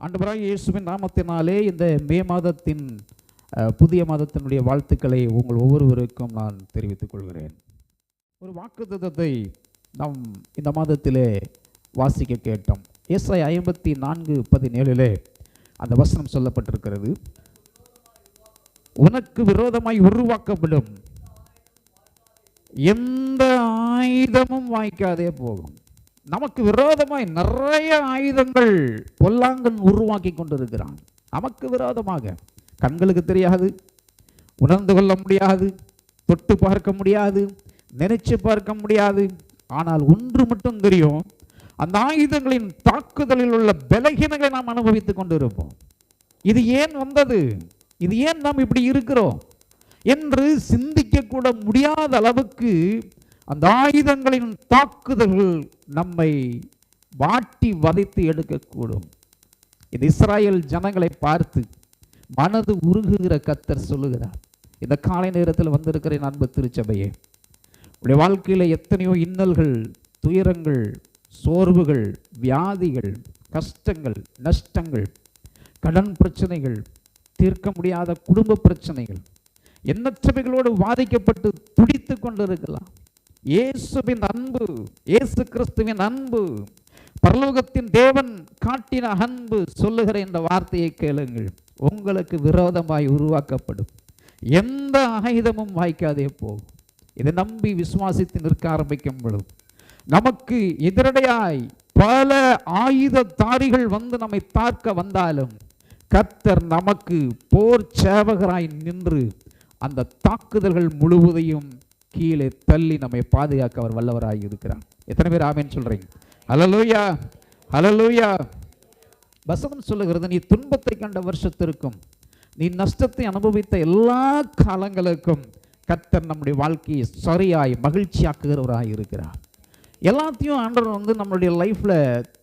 ஆண்டவராகிய இயேசுவின் நாமத்தினாலே இந்த மே மாதத்தின் புதிய மாதத்தினுடைய வாழ்த்துக்களை உங்கள் ஒவ்வொருவருக்கும் நான் தெரிவித்துக் கொள்கிறேன். ஒரு வாக்குத்தத்தத்தை நாம் இந்த மாதத்திலே வாசிக்க கேட்டோம். ஏசாயா 54:17 அந்த வசனம் சொல்லப்பட்டிருக்கிறது. உனக்கு விரோதமாய் உருவாக்கப்படும் எந்த ஆயுதமும் வாய்க்காதே போகும். நமக்கு விரோதமாய் நிறைய ஆயுதங்கள் பொல்லாங்கன் உருவாக்கி கொண்டிருக்கிறான். நமக்கு விரோதமாக கண்களுக்கு தெரியாது, உணர்ந்து கொள்ள முடியாது, தொட்டு பார்க்க முடியாது, நினைச்சு பார்க்க முடியாது. ஆனால் ஒன்று மட்டும் தெரியும், அந்த ஆயுதங்களின் தாக்குதலில் உள்ள பலகீனங்களை நாம் அனுபவித்துக் கொண்டிருப்போம். இது ஏன் வந்தது, இது ஏன் நாம் இப்படி இருக்கிறோம் என்று சிந்திக்க கூட முடியாத அளவுக்கு அந்த ஆயுதங்களின் தாக்குதல்கள் நம்மை வாட்டி வதைத்து எடுக்கக்கூடும். இது இஸ்ராயேல் ஜனங்களை பார்த்து மனது உருகுகிற கர்த்தர் சொல்லுகிறார். இந்த காலை நேரத்தில் வந்திருக்கிற அன்பு திருச்சபையே, உடைய வாழ்க்கையில் எத்தனையோ இன்னல்கள், துயரங்கள், சோர்வுகள், வியாதிகள், கஷ்டங்கள், நஷ்டங்கள், கடன் பிரச்சனைகள், தீர்க்க முடியாத குடும்ப பிரச்சனைகள், எண்ணற்றவைகளோடு பாதிக்கப்பட்டு துடித்து கொண்டிருக்கலாம். இயேசுவின் அன்பு, இயேசு கிறிஸ்துவின் அன்பு, பரலோகத்தின் தேவன் காட்டின அன்பு சொல்லுகிற இந்த வார்த்தையை கேளுங்கள். உங்களுக்கு விரோதமாய் உருவாக்கப்படும் எந்த ஆயுதமும் வாய்க்காதே போகும். இதை நம்பி விசுவாசித்து நிற்க ஆரம்பிக்கும் பொழுது நமக்கு எதிரடையாய் பல ஆயுததாரிகள் வந்து நம்மை தாக்க வந்தாலும் கர்த்தர் நமக்கு போர் சேவகராய் நின்று அந்த தாக்குதல்கள் முழுவதையும் கீழே தள்ளி நம்மை பாதுகாக்க அவர் வல்லவராய் இருக்கிறார். எத்தனை பேர் ஆமென் சொல்றீங்க? ஹல்லேலூயா, ஹல்லேலூயா. வசனம் சொல்லுகிறது, நீ துன்பத்தை கண்ட வருஷத்திற்கும் நீ நஷ்டத்தை அனுபவித்த எல்லா காலங்களுக்கும் கர்த்தர் நம்முடைய வாழ்க்கையை சரியாய் மகிழ்ச்சியாக்குகிறவராய் இருக்கிறார். எல்லாத்தையும் ஆண்டவர் நம்மளுடைய லைஃப்ல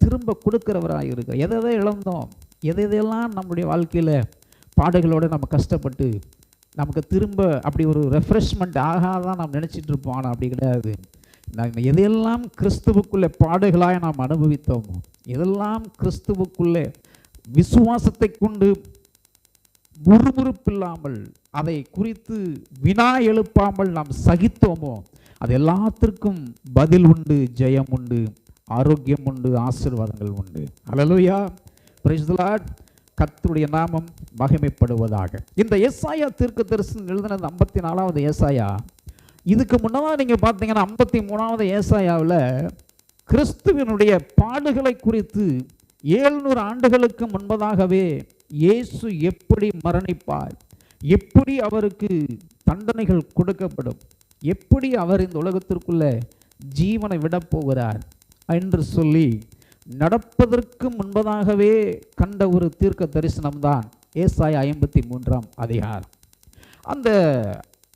திரும்ப கொடுக்கிறவராய் இருக்கிறார். எதை இழந்தோம், எதையெல்லாம் நம்முடைய வாழ்க்கையில பாடுகளோடு நம்ம கஷ்டப்பட்டு நமக்கு திரும்ப அப்படி ஒரு ரெஃப்ரெஷ்மெண்ட் ஆகாதான் நாம் நினச்சிட்டு இருப்போம். ஆனால் அப்படி கிடையாது. நாங்கள் எதையெல்லாம் கிறிஸ்துவுக்குள்ளே பாடுகளாய் நாம் அனுபவித்தோமோ, எதெல்லாம் கிறிஸ்துவுக்குள்ளே விசுவாசத்தை கொண்டு முறுமுறுப்பில்லாமல் அதை குறித்து வினா எழுப்பாமல் நாம் சகித்தோமோ, அது எல்லாத்திற்கும் பதில் உண்டு, ஜெயம் உண்டு, ஆரோக்கியம் உண்டு, ஆசீர்வாதங்கள் உண்டு. ஹல்லேலூயா, பிரைஸ் தி லார்ட். கர்த்தருடைய நாமம் மகிமைப்படுவதாக. இந்த ஏசாயா தீர்க்கதரிசனம் எழுதினது 54வது ஏசாயா. இதுக்கு முன்னதாக நீங்கள் பார்த்தீங்கன்னா 53வது ஏசாயாவில் கிறிஸ்துவினுடைய பாடுகளை குறித்து 700 ஆண்டுகளுக்கு முன்பதாகவே இயேசு எப்படி மரணிப்பார், எப்படி அவருக்கு தண்டனைகள் கொடுக்கப்படும், எப்படி அவர் இந்த உலகத்திற்குள்ள ஜீவனை விடப் போகிறார் என்று சொல்லி நடப்பதற்கு முன்பதாகவே கண்ட ஒரு தீர்க்க தரிசனம்தான் ஏசாயா 53ஆம் அதிகாரம். அந்த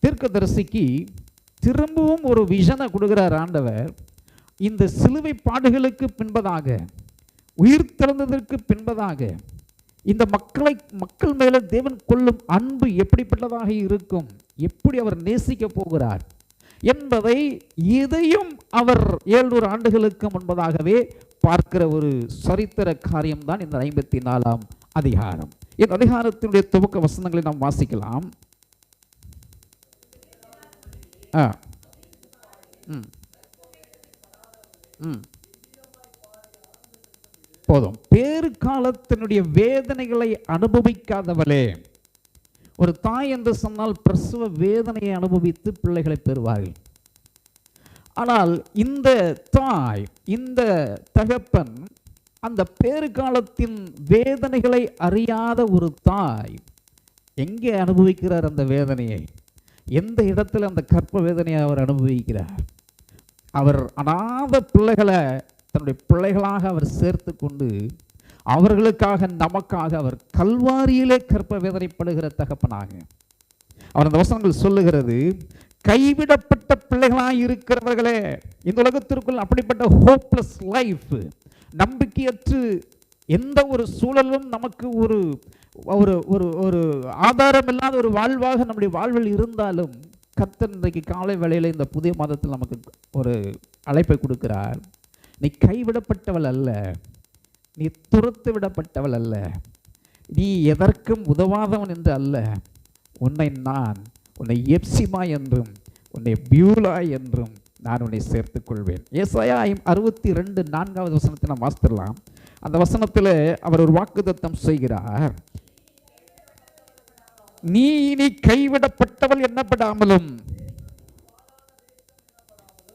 தீர்க்க தரிசிக்கு திரும்பவும் ஒரு விஷனை கொடுக்கிறார் ஆண்டவர். இந்த சிலுவை பாடுகளுக்கு பின்பதாக, உயிர் திறந்ததற்கு பின்பதாக இந்த மக்கள் மேலே தேவன் கொள்ளும் அன்பு எப்படிப்பட்டதாக இருக்கும், எப்படி அவர் நேசிக்க போகிறார் என்பதை இதையும் அவர் 700 ஆண்டுகளுக்கு முன்பதாகவே பார்க்கிற ஒரு சரித்திர காரியம்தான் இந்த 54ஆம் அதிகாரம். இந்த அதிகாரத்தினுடைய துவக்க வசனங்களை நாம் வாசிக்கலாம். போதும். பேறு காலத்தினுடைய வேதனைகளை அனுபவிக்காதவளே, ஒரு தாய் என்று சொன்னால் பிரசவ வேதனையை அனுபவித்து பிள்ளைகளை பெறுவார்கள். ஆனால் இந்த தாய், இந்த தகப்பன் அந்த பேறு காலத்தின் வேதனைகளை அறியாத ஒரு தாய் எங்கே அனுபவிக்கிறார் அந்த வேதனையை? எந்த இடத்துல அந்த கற்ப வேதனையை அவர் அனுபவிக்கிறார்? அவர் அநாத பிள்ளைகளை தன்னுடைய பிள்ளைகளாக அவர் சேர்த்து கொண்டு அவர்களுக்காக, நமக்காக அவர் கல்வாரியிலே கற்ப வேதனைப்படுகிற தகப்பனாக அவர் அந்த வசனங்கள் சொல்லுகிறது. கைவிடப்பட்ட பிள்ளைகளாய் இருக்கிறவர்களே, இந்த உலகத்திற்குள் அப்படிப்பட்ட ஹோப்லெஸ் லைஃப், நம்பிக்கையற்று எந்த ஒரு சூழலும் நமக்கு ஒரு ஒரு ஒரு ஆதாரம் இல்லாத ஒரு வாழ்வாக நம்முடைய வாழ்வில் இருந்தாலும் கர்த்தர் இன்றைக்கு காலை வேளையில் இந்த புதிய மாதத்தில் நமக்கு ஒரு அழைப்பை கொடுக்கிறார். நீ கைவிடப்பட்டவள் அல்ல, நீ துரத்து விடப்பட்டவள் அல்ல, நீ எதற்கும் உதவாதவன் என்று அல்ல. உன்னை எப்சிமா என்றும் உன்னை பியூலா என்றும் நான் உன்னை சேர்த்துக் கொள்வேன். ஏசாயா 62:4 வசனத்தை நாம் வாசிக்கலாம். அந்த வசனத்தில் அவர் ஒரு வாக்குத்தத்தம் செய்கிறார். நீ இனி கைவிடப்பட்டவள் எண்ணப்படாமலும்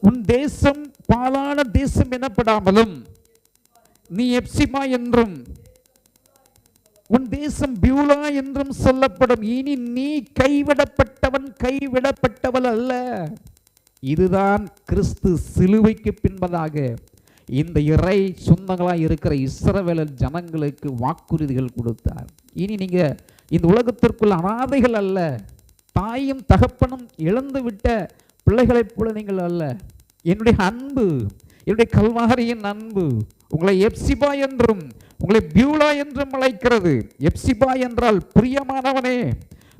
உன் தேசம் பாலான தேசம் எனப்படாமலும் நீ எப்சிமா என்றும் உன் தேசம் பியூலா என்றும் சொல்லப்படும். இனி நீ கைவிடப்பட்டவள் அல்ல. இதுதான் கிறிஸ்து சிலுவைக்கு பின்பதாக இந்த இறை சொந்தங்களாக இருக்கிற இஸ்ரவேலர் ஜனங்களுக்கு வாக்குறுதிகள் கொடுத்தார். இனி நீங்க இந்த உலகத்திற்குள்ள அனாதைகள் அல்ல, தாயும் தகப்பனும் இழந்து விட்ட பிள்ளைகளைப் போல நீங்கள் அல்ல. என்னுடைய அன்பு, என்னுடைய கல்வாரியின் அன்பு உங்களை எப்சிபா என்றும் உங்களை பியூலா என்றும் அழைக்கிறது. எப்சிபா என்றால் பிரியமானவனே,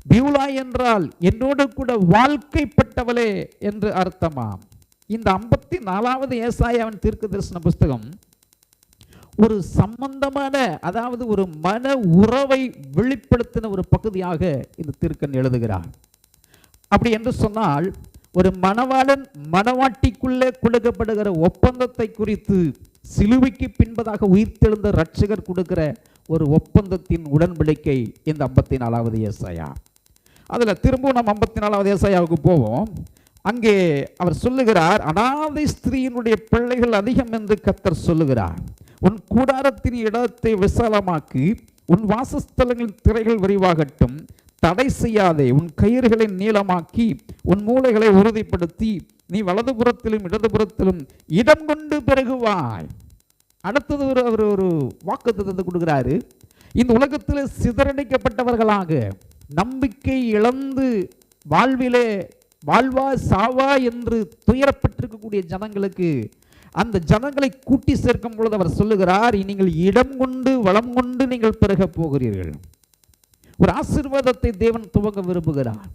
பியூலா என்றால் என்னோடு கூட வாழ்க்கைப்பட்டவளே என்று அர்த்தமாம். இந்த 54வது ஏசாயாவின் தீர்க்கதரிசன புஸ்தகம் ஒரு சம்பந்தமான, அதாவது ஒரு மன உறவை வெளிப்படுத்தின ஒரு பகுதியாக இந்த தீர்க்கன் எழுதுகிறார். அப்படி என்று சொன்னால் ஒரு மணவாளன் மணவாட்டிக்குள்ளே கொடுக்கப்படுகிற ஒப்பந்தத்தை குறித்து சிலுவைக்கு பின்பதாக உயிர்த்தெழுந்த இரட்சகர் கொடுக்கிற ஒரு ஒப்பந்தத்தின் உடன்படிக்கை இந்த 54வது ஏசாயா. அதில் திரும்பவும் நம்ம 54வது ஏசாயாவுக்கு போவோம். அங்கே அவர் சொல்லுகிறார், அனாதை ஸ்திரீயினுடைய பிள்ளைகள் அதிகம் என்று கர்த்தர் சொல்லுகிறார். உன் கூடாரத்தின் இடத்தை விசாலமாக்கி உன் வாசஸ்தலங்களின் திரைகள் விரிவாகட்டும். தடை செய்யாதே, உன் கயிறுகளை நீளமாக்கி உன் மூளைகளை உறுதிப்படுத்தி நீ வலதுபுறத்திலும் இடதுபுறத்திலும் இடம் கொண்டு பெருகுவாய். அடுத்தது அவர் ஒரு வாக்குத்தத்தத்தை கொடுக்கிறாரு. இந்த உலகத்தில் சிதறடிக்கப்பட்டவர்களாக நம்பிக்கை இழந்து வாழ்விலே வாழ்வா சாவா என்று துயரப்பட்டிருக்கக்கூடிய ஜனங்களுக்கு, அந்த ஜனங்களை கூட்டி சேர்க்கும் பொழுது அவர் சொல்லுகிறார், நீங்கள் இடம் கொண்டு வளம் கொண்டு நீங்கள் பெருக போகிறீர்கள். ஒரு ஆசீர்வாதத்தை தேவன் துவங்க விரும்புகிறார்.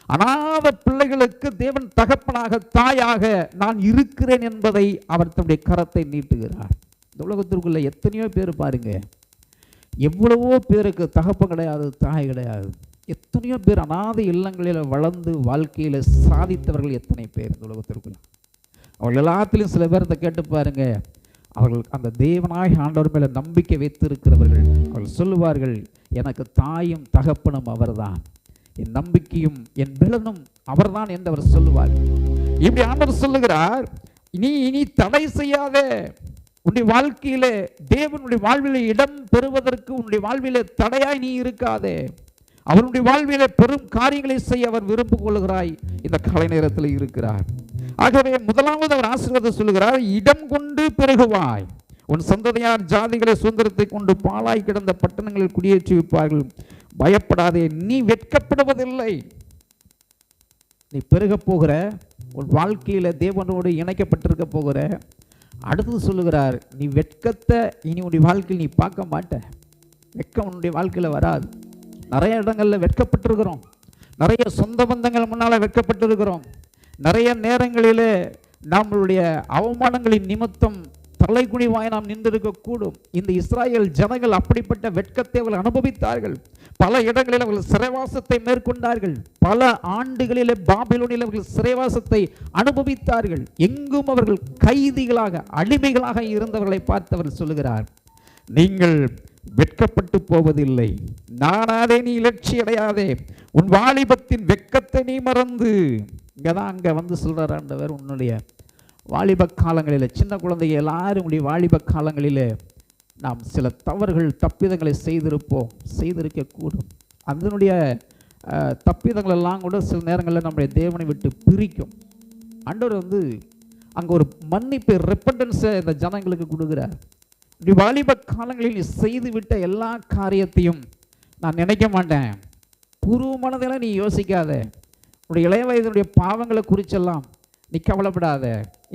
அனாதை பிள்ளைகளுக்கு தேவன் தகப்பனாக தாயாக நான் இருக்கிறேன் என்பதை அவர் தன்னுடைய கரத்தை நீட்டுகிறார். இந்த உலகத்திற்குள்ள எத்தனையோ பேர் பாருங்க, எவ்வளவோ பேருக்கு தகப்பன் கிடையாது, தாய் கிடையாது. எத்தனையோ பேர் அனாதை இல்லங்களில் வளர்ந்து வாழ்க்கையில் சாதித்தவர்கள் எத்தனை பேர் இந்த உலகத்திற்குள்ள. அவர்கள் எல்லாத்திலும் சில பேரத்தை கேட்டு பாருங்க, அவர்கள் அந்த தேவனாய் ஆண்டவர் மேலே நம்பிக்கை வைத்திருக்கிறவர்கள். அவர்கள் சொல்லுவார்கள், எனக்கு தாயும் தகப்பனும் அவர்தான், என் நம்பிக்கையும் என் பலனும் அவர்தான் என்று அவர் சொல்லுவார். இப்படி ஆண்டவர் சொல்லுகிறார், இனி தடை செய்யாத, உன்னுடைய வாழ்க்கையிலே தேவனுடைய வாழ்விலே இடம் பெறுவதற்கு உன்னுடைய வாழ்விலே தடையாய் நீ இருக்காதே. அவருடைய வாழ்விலே பெரும் காரியங்களை செய்ய அவர் விரும்பு கொள்கிறாய் இந்த காலை நேரத்தில் இருக்கிறார். ஆகவே முதலாவது அவர் ஆசீர்வாதம் சொல்லுகிறார், இடம் கொண்டு பெருகுவாய். உன் சந்ததியார் ஜாதிகளை சுதந்திரத்தை கொண்டு பாழாய் கிடந்த பட்டணங்களில் குடியேற்றி வைப்பார்கள். பயப்படாதே, நீ வெட்கப்படுவதில்லை. நீ பெருக போகிற, உன் வாழ்க்கையில தேவனோடு இணைக்கப்பட்டிருக்க போகிற. அடுத்தது சொல்லுகிறார், நீ வெட்கத்தை இனி உன்னுடைய வாழ்க்கையில் நீ பார்க்க மாட்ட. வெட்கம் உன்னுடைய வாழ்க்கையில் வராது. நிறைய இடங்களில் வெட்கப்பட்டிருக்கிறோம், நிறைய சொந்த பந்தங்கள் முன்னால் வெட்கப்பட்டிருக்கிறோம். நிறைய நேரங்களிலே நம்மளுடைய அவமானங்களின் நிமித்தம் தலைகுனிவாய் நாம் நின்றிருக்கக்கூடும். இந்த இஸ்ராயேல் ஜனங்கள் அப்படிப்பட்ட வெட்கத்தை அவர்கள் அனுபவித்தார்கள். பல இடங்களில் அவர்கள் சிறைவாசத்தை மேற்கொண்டார்கள். பல ஆண்டுகளிலே பாபிலோனில் அவர்கள் சிறைவாசத்தை அனுபவித்தார்கள். எங்கும் அவர்கள் கைதிகளாக அடிமைகளாக இருந்தவர்களை பார்த்தவர் சொல்லுகிறார், நீங்கள் வெட்கப்பட்டு போவதில்லை. நானாதே, நீ இலட்சி அடையாதே, உன் வாலிபத்தின் வெட்கத்தை நீ மறந்து. இங்கதான் அங்க வந்து சொல்றார் ஆண்டவர், உன்னுடைய வாலிப காலங்களில், சின்ன குழந்தைங்க எல்லாரும் உடைய வாலிப காலங்களில் நாம் சில தவறுகள் தப்பிதங்களை செய்திருக்க கூடும். அதனுடைய தப்பிதங்கள் எல்லாம் கூட சில நேரங்களில் நம்முடைய தேவனை விட்டு பிரிக்கும். ஆண்டவர் வந்து அங்கே ஒரு மன்னிப்பு, ரெப்பண்டன்ஸை இந்த ஜனங்களுக்கு கொடுக்குறார். இப்படி வாலிப காலங்களில் நீ செய்துவிட்ட எல்லா காரியத்தையும் நான் நினைக்க மாட்டேன். பூர்வ மனதெல்லாம் நீ யோசிக்காத. உன்னுடைய இளைய வயதுடைய பாவங்களை குறிச்செல்லாம் நீ கவலைப்படாத.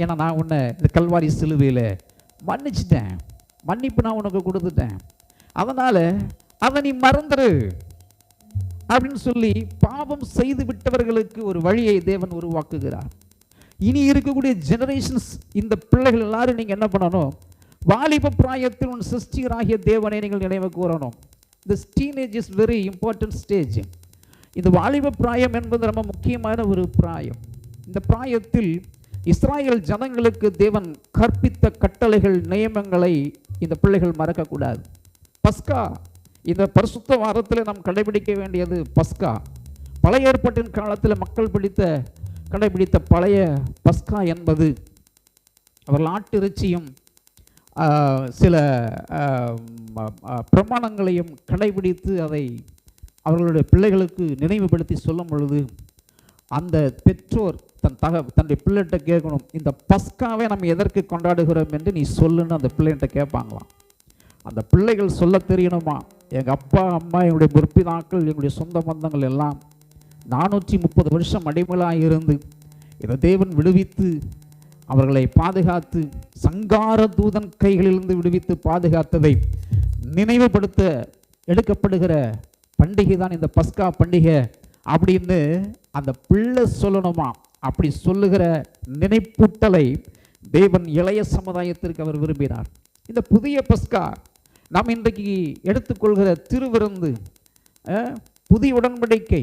ஏன்னா நான் உன்னை இந்த கல்வாரி சிலுவையில் மன்னிச்சிட்டேன், மன்னிப்பு நான் உனக்கு கொடுத்துட்டேன். அதனால் அதை நீ மறந்துரு அப்படின்னு சொல்லி பாவம் செய்து விட்டவர்களுக்கு ஒரு வழியை தேவன் உருவாக்குகிறார். இனி இருக்கக்கூடிய ஜெனரேஷன்ஸ், இந்த பிள்ளைகள் எல்லாரும் நீங்கள் என்ன பண்ணணும், வாலிப பிராயத்தில் உன் சிருஷ்டிகராகிய தேவனை நீங்கள் நினைவு கூறணும். This teenage is very important stage. இந்த வாலிப பிராயம் என்பது ரொம்ப முக்கியமான ஒரு பிராயம். இந்த பிராயத்தில் இஸ்ராயேல் ஜனங்களுக்கு தேவன் கற்பித்த கட்டளைகள், நியமங்களை இந்த பிள்ளைகள் மறக்கக்கூடாது. பஸ்கா, இந்த பரிசுத்த வாரத்தில் நாம் கடைபிடிக்க வேண்டியது பஸ்கா. பழைய ஏற்பாட்டின் காலத்தில் மக்கள் கடைபிடித்த பழைய பஸ்கா என்பது அவர்கள் ஆட்டிறைச்சியும் சில பிரமாணங்களையும் கடைபிடித்து அதை அவர்களுடைய பிள்ளைகளுக்கு நினைவுபடுத்தி சொல்லும் பொழுது அந்த பெற்றோர் தன்னுடைய பிள்ளைகிட்ட கேட்கணும், இந்த பஸ்காவை நம்ம எதற்கு கொண்டாடுகிறோம் என்று நீ சொல்லுன்னு அந்த பிள்ளைகிட்ட கேட்பாங்களாம். அந்த பிள்ளைகள் சொல்ல தெரியணுமா, எங்கள் அப்பா அம்மா எங்களுடைய முற்பிதாக்கள் எங்களுடைய சொந்த பந்தங்கள் எல்லாம் 430 வருஷம் அடிமையாக இருந்து இதை தேவன் விடுவித்து அவர்களை பாதுகாத்து சங்கார தூதன் கைகளிலிருந்து விடுவித்து பாதுகாத்ததை நினைவுபடுத்த எடுக்கப்படுகிற பண்டிகை தான் இந்த பஸ்கா பண்டிகை அப்படின்னு அந்த பிள்ளை சொல்லணுமா. அப்படி சொல்லுகிற நினைப்பூட்டலை தேவன் இளைய சமுதாயத்திற்கு அவர் விரும்பினார். இந்த புதிய பஸ்கா நாம் இன்றைக்கு எடுத்துக்கொள்கிற திருவிருந்து, புதிய உடன்படிக்கை,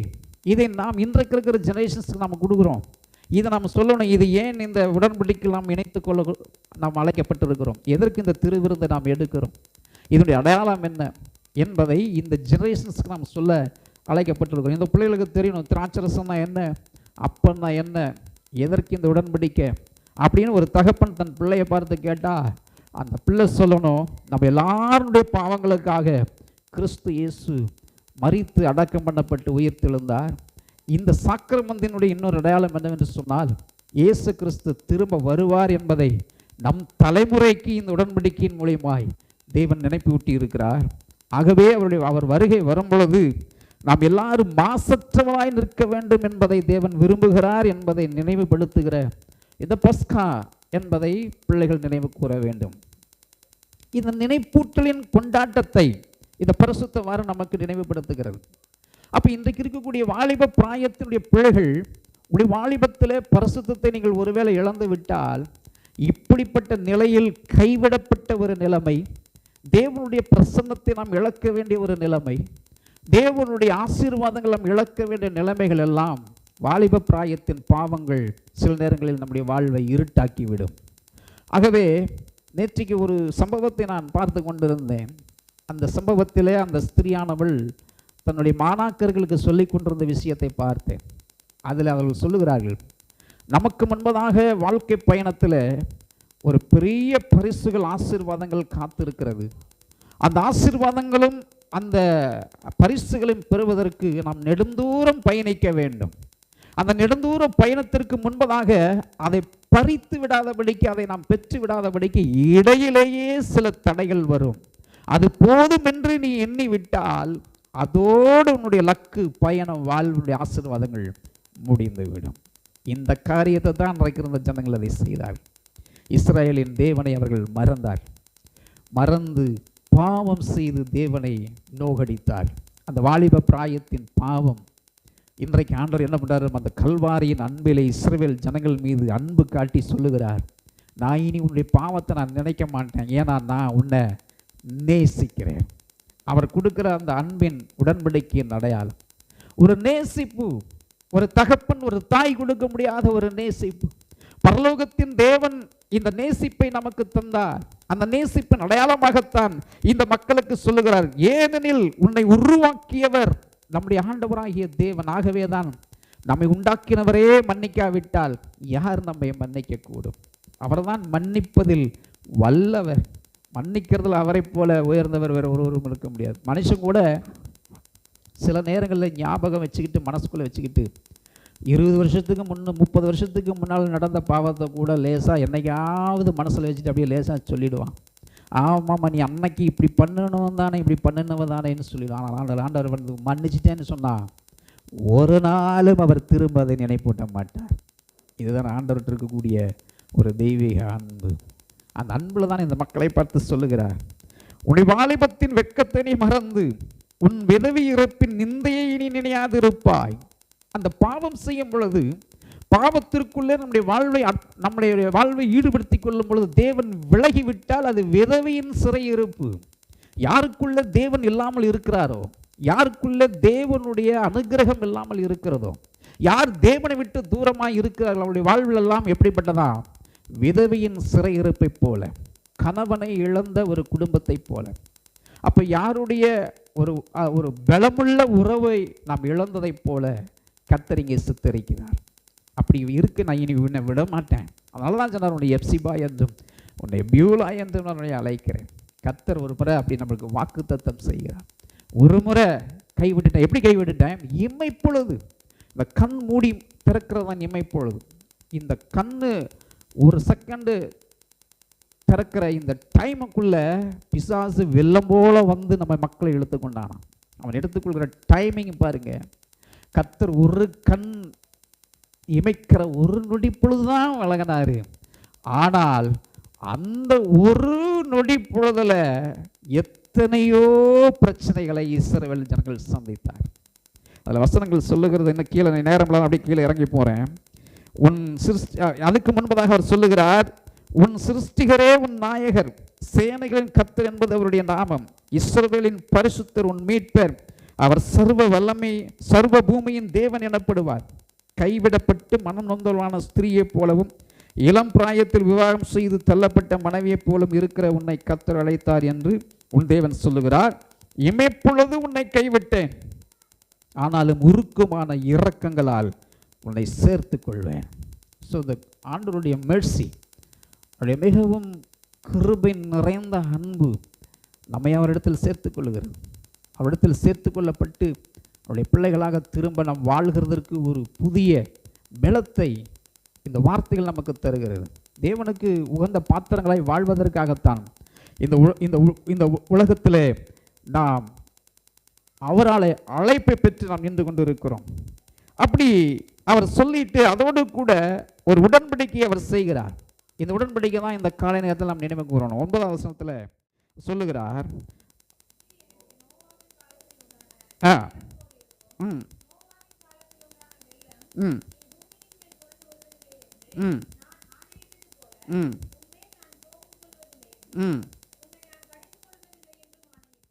இதை நாம் இன்றைக்கு இருக்கிற ஜெனரேஷன்ஸ்க்கு நாம் கொடுக்குறோம். இதை நாம் சொல்லணும், இது ஏன் இந்த உடன்படிக்கை நாம் இணைத்துக்கொள்ள நாம் அழைக்கப்பட்டிருக்கிறோம், எதற்கு இந்த திருவிருந்தை நாம் எடுக்கிறோம், இதனுடைய அடையாளம் என்ன என்பதை இந்த ஜெனரேஷன்ஸ்க்கு நாம் சொல்ல அழைக்கப்பட்டிருக்கிறோம். இந்த பிள்ளைகளுக்கு தெரியணும், திராட்சரசம்னா என்ன, அப்பன்னா என்ன, எதற்கு இந்த உடன்படிக்கை அப்படின்னு ஒரு தகப்பன் தன் பிள்ளையை பார்த்து கேட்டால் அந்த பிள்ளை சொல்லணும், நம்ம எல்லாருடைய பாவங்களுக்காக கிறிஸ்து இயேசு மரித்து அடக்கம் பண்ணப்பட்டு உயிர்த்தெழுந்தார். இந்த சாக்கிரமத்தினுடைய இன்னொரு அடையாளம் என்னவென்று சொன்னால் இயேசு கிறிஸ்து திரும்ப வருவார் என்பதை நம் தலைமுறைக்கு இந்த உடன்படிக்கையின் மூலியமாய் தேவன் நினைப்பூட்டி இருக்கிறார். ஆகவே அவர் வருகை வரும்பொழுது நாம் எல்லாரும் மாசற்றவராய் நிற்க வேண்டும் என்பதை தேவன் விரும்புகிறார் என்பதை நினைவுபடுத்துகிற இந்த பஸ்கா என்பதை பிள்ளைகள் நினைவு கூற வேண்டும். இந்த நினைப்பூட்டலின் கொண்டாட்டத்தை இந்த பரிசுத்த வாரம் நமக்கு நினைவுபடுத்துகிறது. அப்போ இன்றைக்கு இருக்கக்கூடிய வாலிப பிராயத்தினுடைய பிள்ளைகள், உடைய வாலிபத்தில் பரிசுத்தத்தை நீங்கள் ஒருவேளை இழந்து விட்டால், இப்படிப்பட்ட நிலையில் கைவிடப்பட்ட ஒரு நிலைமை, தேவனுடைய பிரசன்னத்தை நாம் இழக்க வேண்டிய ஒரு நிலைமை, தேவனுடைய ஆசீர்வாதங்கள் நாம் இழக்க வேண்டிய நிலைமைகள் எல்லாம் வாலிப பிராயத்தின் பாவங்கள் சில நேரங்களில் நம்முடைய வாழ்வை இருட்டாக்கிவிடும். ஆகவே நேற்றைக்கு ஒரு சம்பவத்தை நான் பார்த்து கொண்டிருந்தேன். அந்த சம்பவத்திலே அந்த ஸ்திரியானவள் தன்னுடைய மாணாக்கர்களுக்கு சொல்லி கொண்டிருந்த விஷயத்தை பார்த்தேன். அதில் அவர்கள் சொல்லுகிறார்கள், நமக்கு முன்பதாக வாழ்க்கை பயணத்தில் ஒரு பெரிய பரிசுகள், ஆசீர்வாதங்கள் காத்திருக்கிறது. அந்த ஆசீர்வாதங்களும் அந்த பரிசுகளையும் பெறுவதற்கு நாம் நெடுந்தூரம் பயணிக்க வேண்டும். அந்த நெடுந்தூர பயணத்திற்கு முன்பதாக அதை பறித்து விடாதபடிக்கு, அதை நாம் பெற்று விடாதபடிக்கு இடையிலேயே சில தடைகள் வரும். அது போதும் என்று நீ எண்ணி விட்டால் அதோடு உன்னுடைய லக்கு, பயணம், வாழ்வுடைய ஆசீர்வாதங்கள் முடிந்துவிடும். இந்த காரியத்தை தான் இருந்த ஜனங்கள் அதை செய்தார். இஸ்ரவேலின் தேவனை அவர்கள் மறந்து பாவம் செய்து தேவனை நோகடித்தார். அந்த வாலிப பிராயத்தின் பாவம் இன்றைக்கு ஆண்டவர் என்ன பண்ணுறாரு, அந்த கல்வாரியின் அன்பிலே இஸ்ரவேல் ஜனங்கள் மீது அன்பு காட்டி சொல்லுகிறார், நான் இனி உன்னுடைய பாவத்தை நான் நினைக்க மாட்டேன், ஏன்னா நான் உன்னை நேசிக்கிறேன். அவர் கொடுக்கிற அந்த அன்பின் உடன்படிக்கையின் அடையாளம் ஒரு நேசிப்பு. ஒரு தகப்பன் ஒரு தாய் கொடுக்க முடியாத ஒரு நேசிப்பு. பரலோகத்தின் தேவன் இந்த நேசிப்பை நமக்கு தந்தார். அந்த நேசிப்பின் அடையாளமாகத்தான் இந்த மக்களுக்கு சொல்லுகிறார், ஏனெனில் உன்னை உருவாக்கியவர் நம்முடைய ஆண்டவராகிய தேவன். ஆகவே தான் நம்மை உண்டாக்கினவரே மன்னிக்காவிட்டால் யார் நம்மை மன்னிக்க கூடும்? அவர்தான் மன்னிப்பதில் வல்லவர். மன்னிக்கிறதுல அவரை போல உயர்ந்தவர் வேறு ஒருவரும் இருக்க முடியாது. மனுஷன் கூட சில நேரங்களில் ஞாபகம் வச்சுக்கிட்டு, மனசுக்குள்ளே வச்சுக்கிட்டு, 20 வருஷத்துக்கு 30 வருஷத்துக்கு முன்னால் நடந்த பாவத்தை கூட லேசாக என்னைக்காவது மனசில் வச்சுட்டு அப்படியே லேசாக சொல்லிவிடுவான். ஆமாம்மா, நீ அன்னைக்கு இப்படி பண்ணணும் தானே, இப்படி பண்ணினவ தானேன்னு சொல்லிடுவான். ஆனால் ஆண்டவர் வந்து மன்னிச்சிட்டேன்னு சொன்னால் ஒரு நாளும் அவர் திரும்ப அதை நினைப்பூட்ட மாட்டார். இதுதான் ஆண்டவர்கிட்ட இருக்கக்கூடிய ஒரு தெய்வீக அன்பு. அந்த அன்பில் தான் இந்த மக்களை பார்த்து சொல்லுகிறார், உன் வாலிபத்தின் வெட்கத்தை நீ மறந்து உன் விதவி இறப்பின் நிந்தையை நீ நினையாது இருப்பாய். அந்த பாவம் செய்யும் பொழுது பாவத்திற்குள்ளே நம்முடைய வாழ்வை ஈடுபடுத்திக் கொள்ளும் பொழுது தேவன் விலகிவிட்டால் அது விதவையின் சிறையிருப்பு. யாருக்குள்ள தேவன் இல்லாமல் இருக்கிறாரோ, யாருக்குள்ள தேவனுடைய அனுகிரகம் இல்லாமல் இருக்கிறதோ, யார் தேவனை விட்டு தூரமாய் இருக்கிறார்கள், அவருடைய வாழ்வில் எல்லாம் எப்படிப்பட்டதா? விதவையின் சிறையிருப்பை போல, கணவனை இழந்த ஒரு குடும்பத்தை போல. அப்ப யாருடைய ஒரு பலமுள்ள உறவை நாம் இழந்ததை போல கர்த்தர் இங்கே சித்தரிக்கிறார். அப்படி இருக்கு, நான் இனி உன்னை விட மாட்டேன். அதனால தான் சொன்னார், உன்னை எப்சிபா என்றும் உன்னை பியூலா என்றும் நான் உன்னை அழைக்கிறேன். கர்த்தர் ஒரு முறை அப்படி நம்மளுக்கு வாக்குத்தத்தம் செய்கிறார். ஒரு முறை கைவிட்டுட்டேன். எப்படி கைவிட்டுட்டேன்? இமைப்பொழுது, இந்த கண் மூடி திறக்கிறது தான் இமைப்பொழுது. இந்த கண்ணு ஒரு செகண்டு திறக்கிற இந்த டைமுக்குள்ள பிசாசு வெள்ளம் போல வந்து நம்ம மக்களை இழுத்துக்கொண்டானான். அவன் எடுத்துக்கொள்கிற டைமிங் பாருங்க. கர்த்தர் ஒரு கண் இமைக்கிற ஒரு நொடி பொழுதுதான் விலகினாரு. ஆனால் அந்த ஒரு நொடி பொழுதுல எத்தனையோ பிரச்சனைகளை இஸ்ரவேல் ஜனங்கள் சந்தித்தார். அதில் வசனங்கள் சொல்லுகிறது என்ன, கீழே நேரம் அப்படி கீழே இறங்கி போறேன். அதுக்கு முன்பதாக அவர் சொல்லுகிறார், உன் சிருஷ்டிகரே உன் நாயகர், சேனைகளின் கர்த்தர் என்பது அவருடைய நாமம், இஸ்ரவேலின் பரிசுத்தர் உன் மீட்பர், அவர் சர்வ வல்லமை சர்வ பூமியின் தேவன் எனப்படுவார். கைவிடப்பட்டு மனம் நொந்தலான ஸ்திரீயைப் போலவும் இளம் பிராயத்தில் விவாகம் செய்து தள்ளப்பட்ட மனைவியைப் போலும் இருக்கிற உன்னை கர்த்தர் அழைத்தார் என்று உன் தேவன் சொல்லுகிறார். இமைப்பொழுது உன்னை கைவிட்டேன், ஆனாலும் உருக்கமான இரக்கங்களால் உன்னை சேர்த்து கொள்வேன். ஸோ த ஆண்டவருடைய மெர்சி, அவருடைய மிகவும் கிருபை நிறைந்த அன்பு நம்மை அவரிடத்தில் சேர்த்து கொள்ளுகிறது. அவரிடத்தில் சேர்த்து கொள்ளப்பட்டு அவருடைய பிள்ளைகளாக திரும்ப நாம் வாழ்கிறதற்கு ஒரு புதிய பலத்தை இந்த வார்த்தைகள் நமக்கு தருகிறது. தேவனுக்கு உகந்த பாத்திரங்களாய் வாழ்வதற்காகத்தான் இந்த உலகத்திலே நாம் அவரால் அழைப்பை பெற்று நாம் நின்று கொண்டு இருக்கிறோம். அப்படி அவர் சொல்லிட்டு அதோடு கூட ஒரு உடன்படிக்கை அவர் செய்கிறார். இந்த உடன்படிக்கை தான் இந்த காலை நேரத்தில் நாம் நினைவு கூறணும். 9ஆம் வசனத்தில் சொல்லுகிறார்,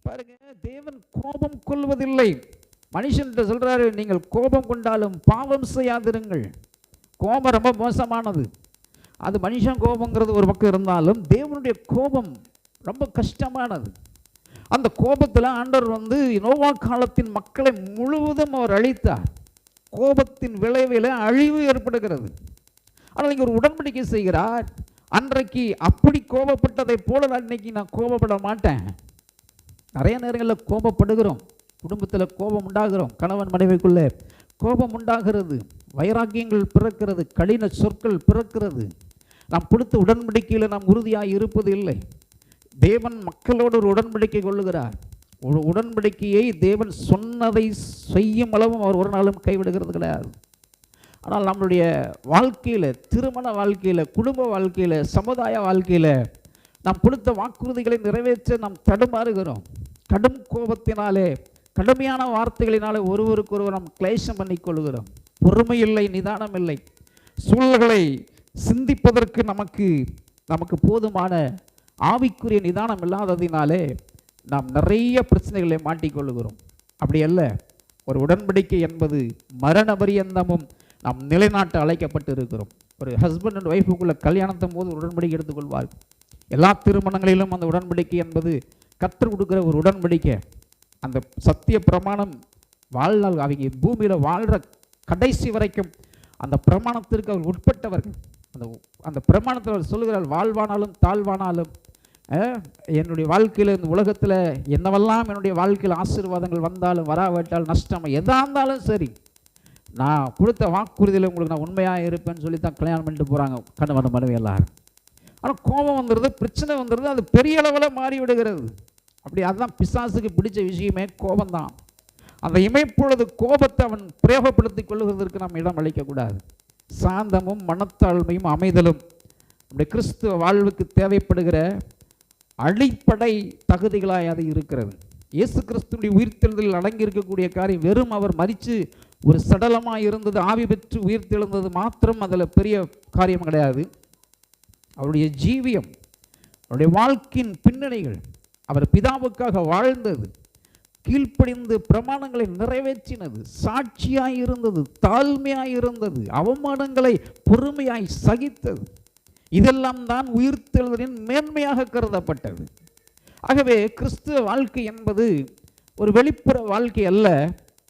பாருங்க, தேவன் கோபம் கொள்வதில்லை. மனுஷன் சொல்றாரு, நீங்கள் கோபம் கொண்டாலும் பாவம் செய்யாதிருங்கள். கோபம் ரொம்ப மோசமானது. அது மனுஷன் கோபங்கிறது ஒரு பக்கம் இருந்தாலும் தேவனுடைய கோபம் ரொம்ப கஷ்டமானது. அந்த கோபத்தில் ஆண்டவர் நோவா காலத்தின் மக்களை முழுவதும் அவர் அழித்தார். கோபத்தின் விளைவில் அழிவு ஏற்படுகிறது. ஆனால் இங்கே ஒரு உடன்படிக்கை செய்கிறார். அன்றைக்கு அப்படி கோபப்பட்டதை போல அன்னைக்கு நான் கோபப்பட மாட்டேன். நிறைய நேரங்களில் கோபப்படுகிறோம், குடும்பத்தில் கோபம் உண்டாகிறோம், கணவன் மனைவிக்குள்ளே கோபம் உண்டாகிறது, வைராக்கியங்கள் பிறக்கிறது, கடின சொற்கள் பிறக்கிறது. நாம் கொடுத்த உடன்படிக்கையில் நாம் உறுதியாக இருப்பது இல்லை. தேவன் மக்களோடு ஒரு உடன்படிக்கை கொள்ளுகிறார். ஒரு உடன்படிக்கையை தேவன் சொன்னதை செய்யும் அளவும் அவர் ஒரு நாளும் கைவிடுகிறது கிடையாது. ஆனால் நம்மளுடைய வாழ்க்கையில், திருமண வாழ்க்கையில், குடும்ப வாழ்க்கையில், சமுதாய வாழ்க்கையில் நாம் கொடுத்த வாக்குறுதிகளை நிறைவேற்ற நாம் தடுமாறுகிறோம். கடும் கோபத்தினாலே, கடுமையான வார்த்தைகளினாலே ஒருவருக்கொருவர் நாம் கிளேசம் பண்ணி கொள்கிறோம். பொறுமை இல்லை, நிதானம் இல்லை. சூழல்களை சிந்திப்பதற்கு நமக்கு போதுமான ஆவிக்குரிய நிதானம் இல்லாததினாலே நாம் நிறைய பிரச்சனைகளை மாட்டிக்கொள்ளுகிறோம். அப்படி அல்ல. ஒரு உடன்படிக்கை என்பது மரண பரியந்தமும் நாம் நிலைநாட்ட அழைக்கப்பட்டு இருக்கிறோம். ஒரு ஹஸ்பண்ட் அண்ட் ஒய்ஃபுக்குள்ள கல்யாணத்தும் போது ஒரு உடன்படிக்கை எடுத்துக்கொள்வார். எல்லா திருமணங்களிலும் அந்த உடன்படிக்கை என்பது கர்த்தர் கொடுக்குற ஒரு உடன்படிக்கை. அந்த சத்திய பிரமாணம் வாழ்நாள் அவங்க பூமியில் வாழ்கிற கடைசி வரைக்கும் அந்த பிரமாணத்திற்கு அவர் உட்பட்டவர்கள். அந்த பிரமாணத்தில் அவர் சொல்லுகிறார், வாழ்வானாலும் தாழ்வானாலும் என்னுடைய வாழ்க்கையில், இந்த உலகத்தில் என்னவெல்லாம் என்னுடைய வாழ்க்கையில் ஆசீர்வாதங்கள் வந்தாலும் வராவிட்டால் நஷ்டம் எதாக இருந்தாலும் சரி, நான் கொடுத்த வாக்குறுதியில் உங்களுக்கு நான் உண்மையாக இருப்பேன்னு சொல்லி தான் கல்யாணம் பண்ணிட்டு போகிறாங்க கணவன் மனைவி எல்லாரும். ஆனால் கோபம் வந்துடுது, பிரச்சனை வந்துடுது, அது பெரிய அளவில் மாறி விடுகிறது. அப்படி அதுதான் பிசாசுக்கு பிடிச்ச விஷயமே கோபம்தான். அந்த இமைப்பொழுது கோபத்தை அவன் பிரயோகப்படுத்தி கொள்ளுவதற்கு நாம் இடம் அளிக்கக்கூடாது. சாந்தமும் மனத்தாழ்மையும் அமைதலும் நம்முடைய கிறிஸ்துவ வாழ்வுக்கு தேவைப்படுகிற அடிப்படை தகுதிகளாய் அது இருக்கிறது. இயேசு கிறிஸ்துடைய உயிர்த்தெழுதலில் அடங்கி இருக்கக்கூடிய காரியம் வெறும் அவர் மரித்து ஒரு சடலமாக இருந்தது, ஆவி பெற்று உயிர் தெழுந்தது மாத்திரம் அதில் பெரிய காரியம் கிடையாது. அவருடைய ஜீவியம், அவருடைய வாழ்க்கையின் பின்னணிகள், அவர் பிதாவுக்காக வாழ்ந்தது, கீழ்ப்படிந்து பிரமாணங்களை நிறைவேற்றினது, சாட்சியாய் இருந்தது, தாழ்மையாய் இருந்தது, அவமானங்களை பொறுமையாய் சகித்தது, இதெல்லாம் தான் உயிர்த்தெழுதலின் மேன்மையாக கருதப்பட்டது. ஆகவே கிறிஸ்துவ வாழ்க்கை என்பது ஒரு வெளிப்புற வாழ்க்கை அல்ல,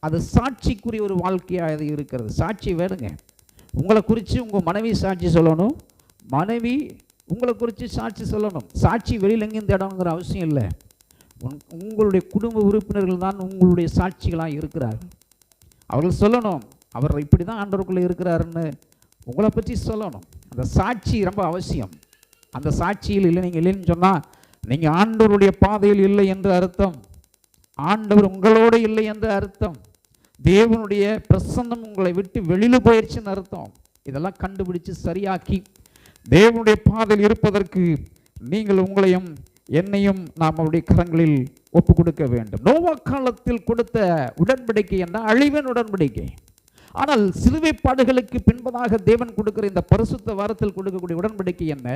அது சாட்சிக்குரிய ஒரு வாழ்க்கையாக அது இருக்கிறது. சாட்சி வேணுங்க. உங்களை குறித்து உங்கள் மனைவி சாட்சி சொல்லணும், மனைவி உங்களை குறித்து சாட்சி சொல்லணும். சாட்சி வெளியில் எங்கேயும் தேடணுங்கிற அவசியம் இல்லை. உங்களுடைய குடும்ப உறுப்பினர்கள் தான் உங்களுடைய சாட்சிகளாக இருக்கிறார்கள். அவர்கள் சொல்லணும், அவர் இப்படி தான் ஆண்டவருக்குள்ளே இருக்கிறாருன்னு உங்களை பற்றி சொல்லணும். அந்த சாட்சி ரொம்ப அவசியம். அந்த சாட்சியில் இல்லை, நீங்கள் இல்லைன்னு சொன்னால் நீங்கள் ஆண்டவருடைய பாதையில் இல்லை என்று அர்த்தம், ஆண்டவர் உங்களோடு இல்லை என்று அர்த்தம், தேவனுடைய பிரசன்னம் உங்களை விட்டு வெளியில் போயிடுச்சுன்னு அர்த்தம். இதெல்லாம் கண்டுபிடிச்சு சரியாக்கி தேவனுடைய பாதையில் இருப்பதற்கு நீங்கள் உங்களையும் என்னையும் நாம் அவருடைய கரங்களில் ஒப்பு கொடுக்க வேண்டும். நோவா காலத்தில் கொடுத்த உடன்படிக்கை என்ன? அழிவின் உடன்படிக்கை. ஆனால் சிலுவை பாடுகளுக்கு பின்பதாக தேவன் கொடுக்கிற இந்த பரிசுத்த வாரத்தில் கொடுக்கக்கூடிய உடன்படிக்கை என்ன?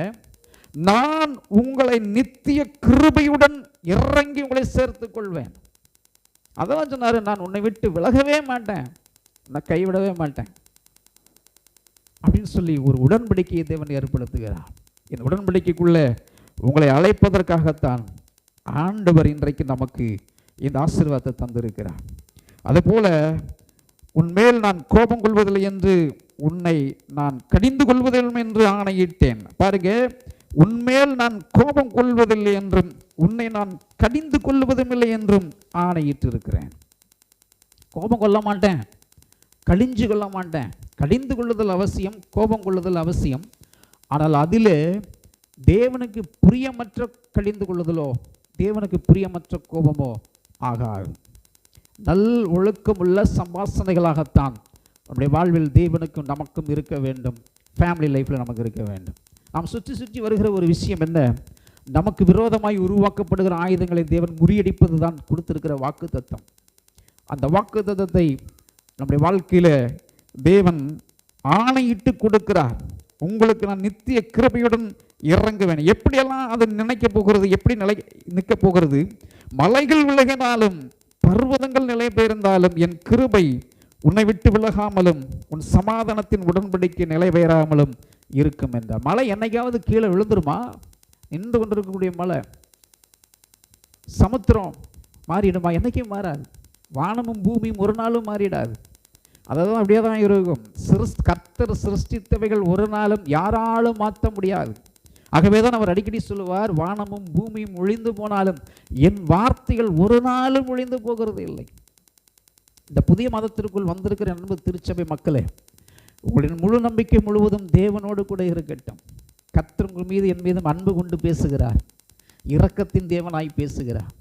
நான் உங்களை நித்திய கிருபையுடன் இறங்கி உங்களை சேர்த்துக் கொள்வேன். அதெல்லாம் சொன்னாரு, நான் உன்னை விட்டு விலகவே மாட்டேன், நான் கைவிடவே மாட்டேன் அப்படின்னு சொல்லி ஒரு உடன்படிக்கையை தேவன் ஏற்படுத்துகிறார். இந்த உடன்படிக்கைக்குள்ளே உங்களை அழைப்பதற்காகத்தான் ஆண்டவர் இன்றைக்கு நமக்கு இந்த ஆசீர்வாதத்தை தந்திருக்கிறார். அதுபோல உன்மேல் நான் கோபம் கொள்வதில்லை என்று உன்னை நான் கடிந்து கொள்வதில்லை என்று ஆணையிட்டேன். பாருங்க, உன்மேல் நான் கோபம் கொள்வதில்லை என்றும் உன்னை நான் கடிந்து கொள்வதும் இல்லை என்றும் ஆணையிட்டு இருக்கிறேன். கோபம் கொள்ள மாட்டேன், கடிஞ்சு கொள்ள மாட்டேன். கடிந்து கொள்ளுதல் அவசியம், கோபம் கொள்ளுதல் அவசியம். ஆனால் அதில் தேவனுக்கு பிரியமற்ற கடிந்து கொள்ளுதலோ தேவனுக்கு பிரியமற்ற கோபமோ ஆகாது. நல் ஒழுக்கமுள்ள சம்பாசனைகளாகத்தான் நம்முடைய வாழ்வில் தேவனுக்கும் நமக்கும் இருக்க வேண்டும். ஃபேமிலி லைஃப்பில் நமக்கு இருக்க வேண்டும். நாம் சுற்றி சுற்றி வருகிற ஒரு விஷயம் என்ன? நமக்கு விரோதமாய் உருவாக்கப்படுகிற ஆயுதங்களை தேவன் முறியடிப்பது தான் கொடுத்திருக்கிற வாக்கு தத்தம். அந்த வாக்கு தத்தத்தை நம்முடைய வாழ்க்கையில் தேவன் ஆணையிட்டு கொடுக்கிறார். உங்களுக்கு நான் நித்திய கிருபையுடன் இறங்குவேன். எப்படியெல்லாம் அது நினைக்க போகிறது, எப்படி நிற்க போகிறது? மலைகள் விலகினாலும் பர்வதங்கள் நிலை பெயர்ந்தாலும் என் கிருபை உன்னை விட்டு விலகாமலும் உன் சமாதானத்தின் உடன்படிக்கை நிலை பெயராமலும் இருக்கும் என்றார். மலை என்னைக்காவது கீழே விழுந்துருமா? நின்று கொண்டிருக்கக்கூடிய மலை, சமுத்திரம் மாறிடுமா? என்னைக்கும் மாறாது. வானமும் பூமியும் ஒரு நாளும் மாறிடாது. அதான் அப்படியே தான் இருக்கும். கர்த்தர் சிருஷ்டித்தவைகள் ஒரு நாளும் யாராலும் மாற்ற முடியாது. ஆகவே தான் அவர் அடிக்கடி சொல்லுவார், வானமும் பூமியும் ஒழிந்து போனாலும் என் வார்த்தைகள் ஒரு நாளும் ஒழிந்து போகிறது இல்லை. இந்த புதிய மதத்திற்குள் வந்திருக்கிற அன்பு திருச்சபை மக்களே, உங்களின் முழு நம்பிக்கை முழுவதும் தேவனோடு கூட இருக்கட்டும். கர்த்தர் உங்கள் மீது என் மீதும் அன்பு கொண்டு பேசுகிறார், இரக்கத்தின் தேவனாய் பேசுகிறார்.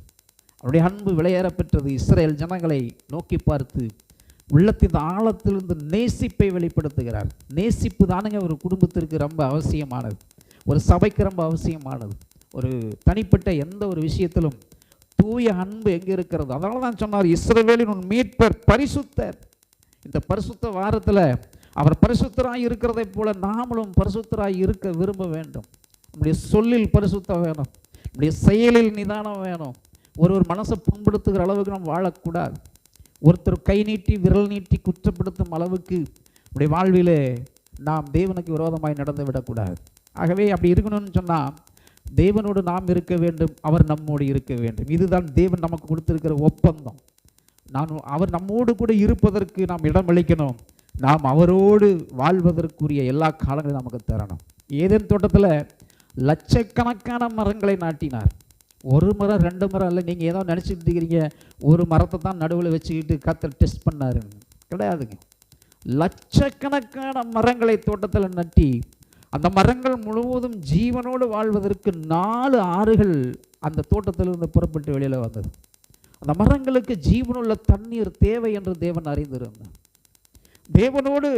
அவருடைய அன்பு விளையேற பெற்றது. இஸ்ரேல் ஜனங்களை நோக்கி பார்த்து உள்ளத்தின் ஆழத்திலிருந்து நேசிப்பை வெளிப்படுத்துகிறார். நேசிப்பு தானுங்க ஒரு குடும்பத்திற்கு ரொம்ப அவசியமானது, ஒரு சபைக்கு ரொம்ப அவசியமானது. ஒரு தனிப்பட்ட எந்த ஒரு விஷயத்திலும் தூய அன்பு எங்கே இருக்கிறது? அதனால தான் சொன்னார், இஸ்ரவேலின் உன் மீட்பர் பரிசுத்தர். இந்த பரிசுத்த வாரத்தில் அவர் பரிசுத்தராய் இருக்கிறதை போல நாமளும் பரிசுத்தராய் இருக்க விரும்ப வேண்டும். நம்முடைய சொல்லில் பரிசுத்தம் வேணும், நம்முடைய செயலில் நிதானம் வேணும். ஒரு மனசை புண்படுத்துகிற அளவுக்கு நம்ம வாழக்கூடாது. ஒருத்தர் கை நீட்டி விரல் நீட்டி குற்றப்படுத்தும் அளவுக்கு நம்முடைய வாழ்விலே நாம் தேவனுக்கு விரோதமாய் நடந்து விடக்கூடாது. ஆகவே அப்படி இருக்கணும்னு சொன்னால் தேவனோடு நாம் இருக்க வேண்டும், அவர் நம்மோடு இருக்க வேண்டும். இதுதான் தேவன் நமக்கு கொடுத்திருக்கிற ஒப்பந்தம். அவர் நம்மோடு கூட இருப்பதற்கு நாம் இடமளிக்கணும், நாம் அவரோடு வாழ்வதற்குரிய எல்லா காலங்களையும் நமக்கு தரணும். ஏதேன் தோட்டத்தில் லட்சக்கணக்கான மரங்களை நாட்டினார். ஒரு மரம் ரெண்டு மரம் இல்லை. நீங்கள் ஏதோ நினச்சிட்டு இருக்கிறீங்க ஒரு மரத்தை தான் நடுவில் வச்சுக்கிட்டு கர்த்தர் டெஸ்ட் பண்ணாருன்னு. கிடையாதுங்க. லட்சக்கணக்கான மரங்களை தோட்டத்தில் நட்டி அந்த மரங்கள் முழுவதும் ஜீவனோடு வாழ்வதற்கு 4 ஆறுகள் அந்த தோட்டத்திலிருந்து புறப்பட்டு வெளியில் வந்தது. அந்த மரங்களுக்கு ஜீவனுள்ள தண்ணீர் தேவை என்று தேவன் அறிந்திருந்தார். தேவனோடு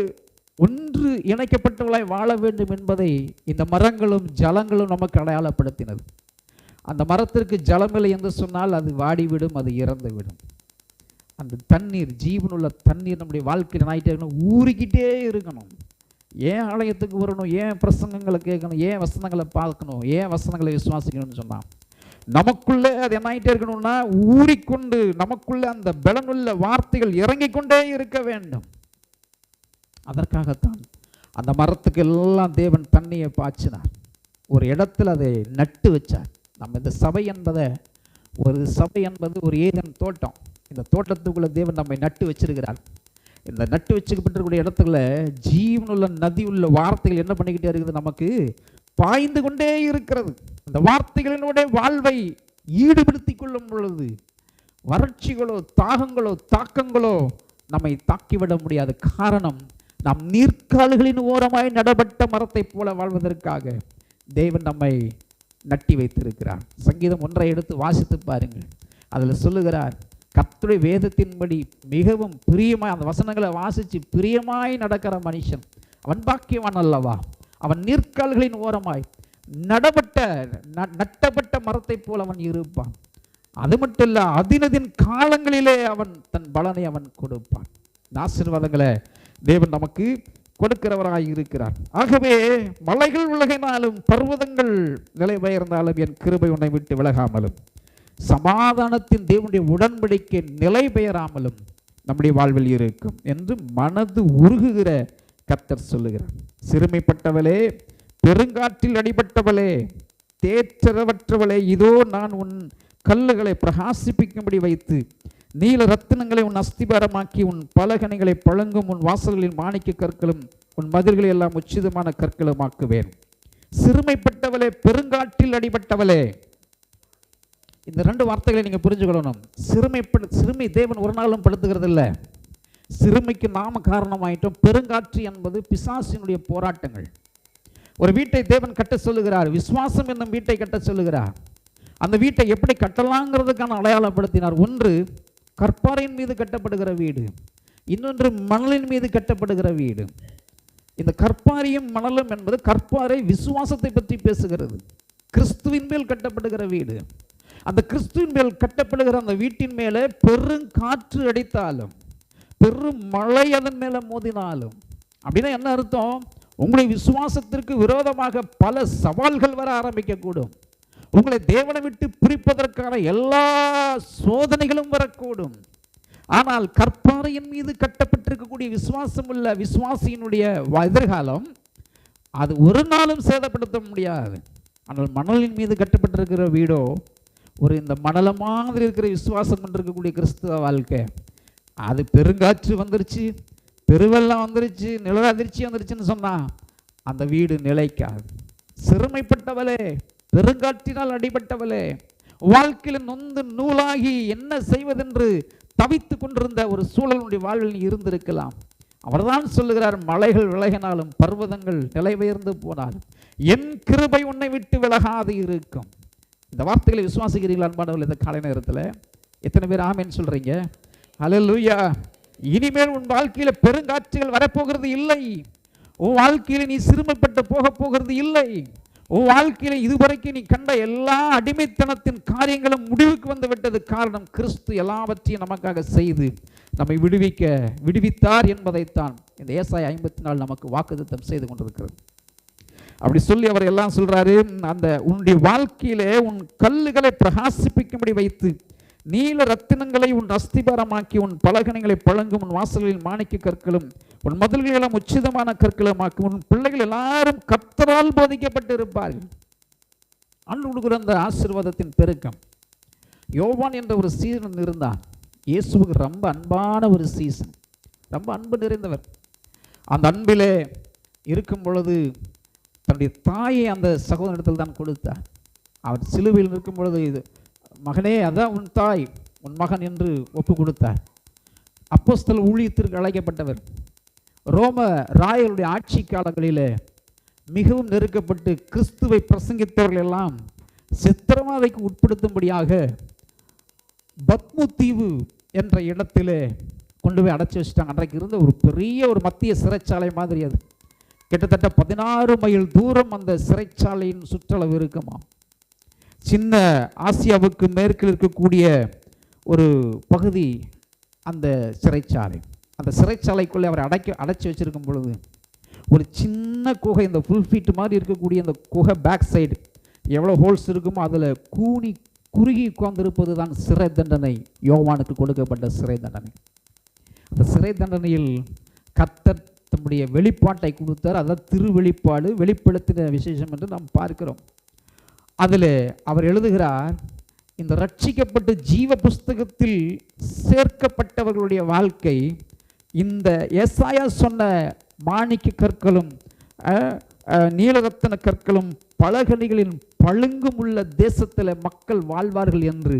ஒன்று இணைக்கப்பட்டவர்களாய் வாழ வேண்டும் என்பதை இந்த மரங்களும் ஜலங்களும் நமக்கு அடையாளப்படுத்தினது. அந்த மரத்திற்கு ஜலமில்லை என்று சொன்னால் அது வாடிவிடும், அது இறந்துவிடும். அந்த தண்ணீர், ஜீவனுள்ள தண்ணீர் நம்முடைய வாழ்க்கையில் ஆகிட்டே இருக்கணும், ஊறிக்கிட்டே இருக்கணும். ஏன் ஆலயத்துக்கு வரணும், ஏன் பிரசங்கங்களை கேட்கணும், ஏன் வசனங்களை பார்க்கணும், ஏன் வசனங்களை விசுவாசிக்கணும்னு சொன்னால் நமக்குள்ளே அது என்ன ஆகிட்டே இருக்கணும்னா ஊறிக்கொண்டு நமக்குள்ளே அந்த பலனுள்ள வார்த்தைகள் இறங்கிக் கொண்டே இருக்க வேண்டும். அதற்காகத்தான் அந்த மரத்துக்கு எல்லாம் தேவன் தண்ணியை பாய்ச்சினார், ஒரு இடத்துல அதை நட்டு வச்சார். நம்ம இந்த சபை என்பதை, ஒரு சபை என்பது ஒரு ஏதேன் தோட்டம். இந்த தோட்டத்துக்குள்ள தேவன் நம்மை நட்டு வச்சிருக்கிறார். இந்த நட்டு வச்சுக்கப்பட்டிருக்கூடிய இடத்துல ஜீவனுள்ள நதி உள்ள வார்த்தைகள் என்ன பண்ணிக்கிட்டே இருக்குது, நமக்கு பாய்ந்து கொண்டே இருக்கிறது. அந்த வார்த்தைகளினுடைய வாழ்வை ஈடுபடுத்தி கொள்ளும் பொழுது வறட்சிகளோ தாகங்களோ தாக்கங்களோ நம்மை தாக்கிவிட முடியாது. காரணம், நாம் நீர்க்கால்களின் ஓரமாய் நடப்பட்ட மரத்தை போல வாழ்வதற்காக தேவன் நம்மை நட்டி வைத்திருக்கிறார். சங்கீதம் 1 எடுத்து வாசித்து பாருங்கள். அதில் சொல்லுகிறார், கர்த்தருடைய வேதத்தின்படி மிகவும் பிரியமாய், அந்த வசனங்களை வாசித்து பிரியமாய் நடக்கிற மனுஷன் அவன் பாக்கியவான் அல்லவா. அவன் நீர்க்கால்களின் ஓரமாய் நட்டப்பட்ட மரத்தை போல அவன் இருப்பான். அது மட்டும் இல்ல, அதினதின் காலங்களிலே அவன் தன் பலனை அவன் கொடுப்பான். ஆசீர்வாதங்களை தேவன் நமக்கு கொடுக்கிறவராய் இருக்கிறார். ஆகவே மலைகள் விலகினாலும் பர்வதங்கள் நிலை பெயர்ந்தாலும் என் கிருபை உன்னை விட்டு விலகாமலும், சமாதானத்தின் தேவனுடைய உடன்படிக்கை நிலை பெயராமலும் நம்முடைய வாழ்வில் இருக்கும் என்று மனது உருகுகிற கர்த்தர் சொல்லுகிறார். சிறுமைப்பட்டவளே, பெருங்காற்றில் அடிபட்டவளே, தேற்றரவற்றவளே, இதோ நான் உன் கல்லுகளை பிரகாசிப்பிக்கும்படி வைத்து நீல ரத்தினங்களை உன் அஸ்திபாரமாக்கி உன் பலகணிகளை பழங்கும் உன் வாசல்களின் மாணிக்க கற்களும் உன் மதில்களை எல்லாம் உச்சிதமான கற்களும் ஆக்குவேன். சிறுமைப்பட்டவளே, பெருங்காற்றில் அடிபட்டவளே, இந்த 2 வார்த்தைகளை நீங்கள் புரிஞ்சுக்கொள்ளணும். சிறுமை தேவன் ஒரு நாளும் படுத்துகிறது இல்லை. சிறுமைக்கு நாம காரணமாயிட்டோம். பெருங்காற்று என்பது பிசாசினுடைய போராட்டங்கள். ஒரு வீட்டை தேவன் கட்ட சொல்லுகிறார், விசுவாசம் என்னும் வீட்டை கட்ட சொல்லுகிறார். அந்த வீட்டை எப்படி கட்டலாங்கிறதுக்கான அடையாளப்படுத்தினார். ஒன்று கற்பாறையின் மீது கட்டப்படுகிற வீடு, இன்னொன்று மணலின் மீது கட்டப்படுகிற வீடு. இந்த கற்பாறையும் மணலும் என்பது, கற்பாறை விசுவாசத்தை பற்றி பேசுகிறது. கிறிஸ்துவின் மேல் கட்டப்படுகிற வீடு. அந்த கிறிஸ்துவின் மேல் கட்டப்படுகிற அந்த வீட்டின் மேலே பெருங்காற்று அடித்தாலும், பெரும் மழை அதன் மேலே மோதினாலும், அப்படின்னா என்ன அர்த்தம்? உங்களுடைய விசுவாசத்திற்கு விரோதமாக பல சவால்கள் வர ஆரம்பிக்கக்கூடும். உங்களை தேவனை விட்டு பிரிப்பதற்கான எல்லா சோதனைகளும் வரக்கூடும். ஆனால் கற்பாறையின் மீது கட்டப்பட்டிருக்கக்கூடிய விசுவாசம் உள்ள விசுவாசியினுடைய எதிர்காலம் அது ஒரு நாளும் சேதப்படுத்த முடியாது. ஆனால் மணலின் மீது கட்டப்பட்டிருக்கிற வீடோ, ஒரு இந்த மணலை மாதிரி இருக்கிற விசுவாசம் கொண்டிருக்கக்கூடிய கிறிஸ்துவ வாழ்க்கை, அது பெருங்காற்று வந்துருச்சு, பெருவெல்லாம் வந்துருச்சு, நில அதிர்ச்சி வந்துருச்சுன்னு சொன்னால் அந்த வீடு நிலைக்காது. சிறுமைப்பட்டவளே, பெருங்காற்றினால் அடிபட்டவளே, வாழ்க்கையில் நொந்து நூலாகி என்ன செய்வதென்று தவித்து கொண்டிருந்த ஒரு சூழலுடைய வாழ்வில் இருந்திருக்கலாம். அவர்தான் சொல்லுகிறார், மலைகள் விலகினாலும் பர்வதங்கள் நிலை பெயர்ந்து போனாலும் என் கிருபை உன்னை விட்டு விலகாது இருக்கும். இந்த வார்த்தைகளை விசுவாசிக்கிறீர்கள் அன்பானவர்கள்? இந்த காலை நேரத்தில் எத்தனை பேர் ஆமென் சொல்றீங்க? ஹல்லேலூயா. இனிமேல் உன் வாழ்க்கையில் பெருங்காற்றுகள் வரப்போகிறது இல்லை. உன் வாழ்க்கையில் நீ சிறுமைப்பட்டு போக போகிறது இல்லை. உன் வாழ்க்கையில் இதுவரைக்கும் நீ கண்ட எல்லா அடிமைத்தனத்தின் காரியங்களும் முடிவுக்கு வந்து விட்டது. காரணம், கிறிஸ்து எல்லாவற்றையும் நமக்காக செய்து நம்மை விடுவித்தார் என்பதைத்தான் இந்த ஏசாயா 54 நமக்கு வாக்குத்தத்தம் செய்து கொண்டிருக்கிறது. அப்படி சொல்லி அவர் எல்லாம் சொல்றாரு, அந்த உன்னுடைய வாழ்க்கையிலே உன் கல்லுகளை பிரகாசிப்பிக்கும்படி வைத்து நீல ரத்தினங்களை உன் அஸ்திபாரமாக்கி உன் பலகணிகளை பழங்கும் உன் வாசல்களில் மாணிக்க கற்களும் உன் மதில்களெல்லாம் உச்சிதமான கற்களுமாக்கும் உன் பிள்ளைகள் எல்லாரும் கர்த்தரால் போதிக்கப்பட்டு இருப்பார்கள். அன்று கொடுக்கிற அந்த ஆசீர்வாதத்தின் பெருக்கம். யோவான் என்ற ஒரு சீசன் இருந்தான். இயேசுவுக்கு ரொம்ப அன்பான ஒரு சீசன், ரொம்ப அன்பு நிறைந்தவர். அந்த அன்பிலே இருக்கும் பொழுது தன்னுடைய தாயை அந்த சகோதரத்தில் தான் கொடுத்தார். அவர் சிலுவையில் இருக்கும் பொழுது, இது மகனே, அதான் உன் தாய், உன் மகன் என்று ஒப்பு கொடுத்தார். அப்போஸ்தல ஊழியத்திற்கு அழைக்கப்பட்டவர். ரோம ராயருடைய ஆட்சி காலங்களில் மிகவும் நெருக்கப்பட்டு கிறிஸ்துவை பிரசங்கித்தவர்கள் எல்லாம் சித்திரவதைக்கு உட்படுத்தும்படியாக பத்மு தீவு என்ற இடத்திலே கொண்டு போய் அடைச்சி வச்சுட்டாங்க. அன்றைக்கு இருந்த ஒரு பெரிய ஒரு மத்திய சிறைச்சாலை மாதிரி. அது கிட்டத்தட்ட 16 மைல் தூரம் அந்த சிறைச்சாலையின் சுற்றளவு இருக்குமா. சின்ன ஆசியாவுக்கு மேற்கில் இருக்கக்கூடிய ஒரு பகுதி அந்த சிறைச்சாலை. அந்த சிறைச்சாலைக்குள்ளே அவரை அடைச்சி வச்சிருக்கும் பொழுது ஒரு சின்ன குகை, இந்த ஃபுல் ஃபீட் மாதிரி இருக்கக்கூடிய அந்த குகை பேக் சைடு எவ்வளோ ஹோல்ஸ் இருக்குமோ அதில் குறுகி உட்கார்ந்திருப்பது தான் சிறை தண்டனை. யோவானுக்கு கொடுக்கப்பட்ட சிறை தண்டனை. அந்த சிறை தண்டனையில் கர்த்தர் தம்முடைய வெளிப்பாட்டை கொடுத்தார். அதான் திருவெளிப்பாடு, வெளிப்படுத்தின விசேஷம் என்று நாம் பார்க்கிறோம். அதில் அவர் எழுதுகிறார், இந்த ரட்சிக்கப்பட்டு ஜீவ புஸ்தகத்தில் சேர்க்கப்பட்டவர்களுடைய வாழ்க்கை இந்த ஏசாயா சொன்ன மாணிக்க கற்களும் நீலரத்தன கற்களும் பலகணிகளின் பழுங்கும் உள்ள தேசத்தில் மக்கள் வாழ்வார்கள் என்று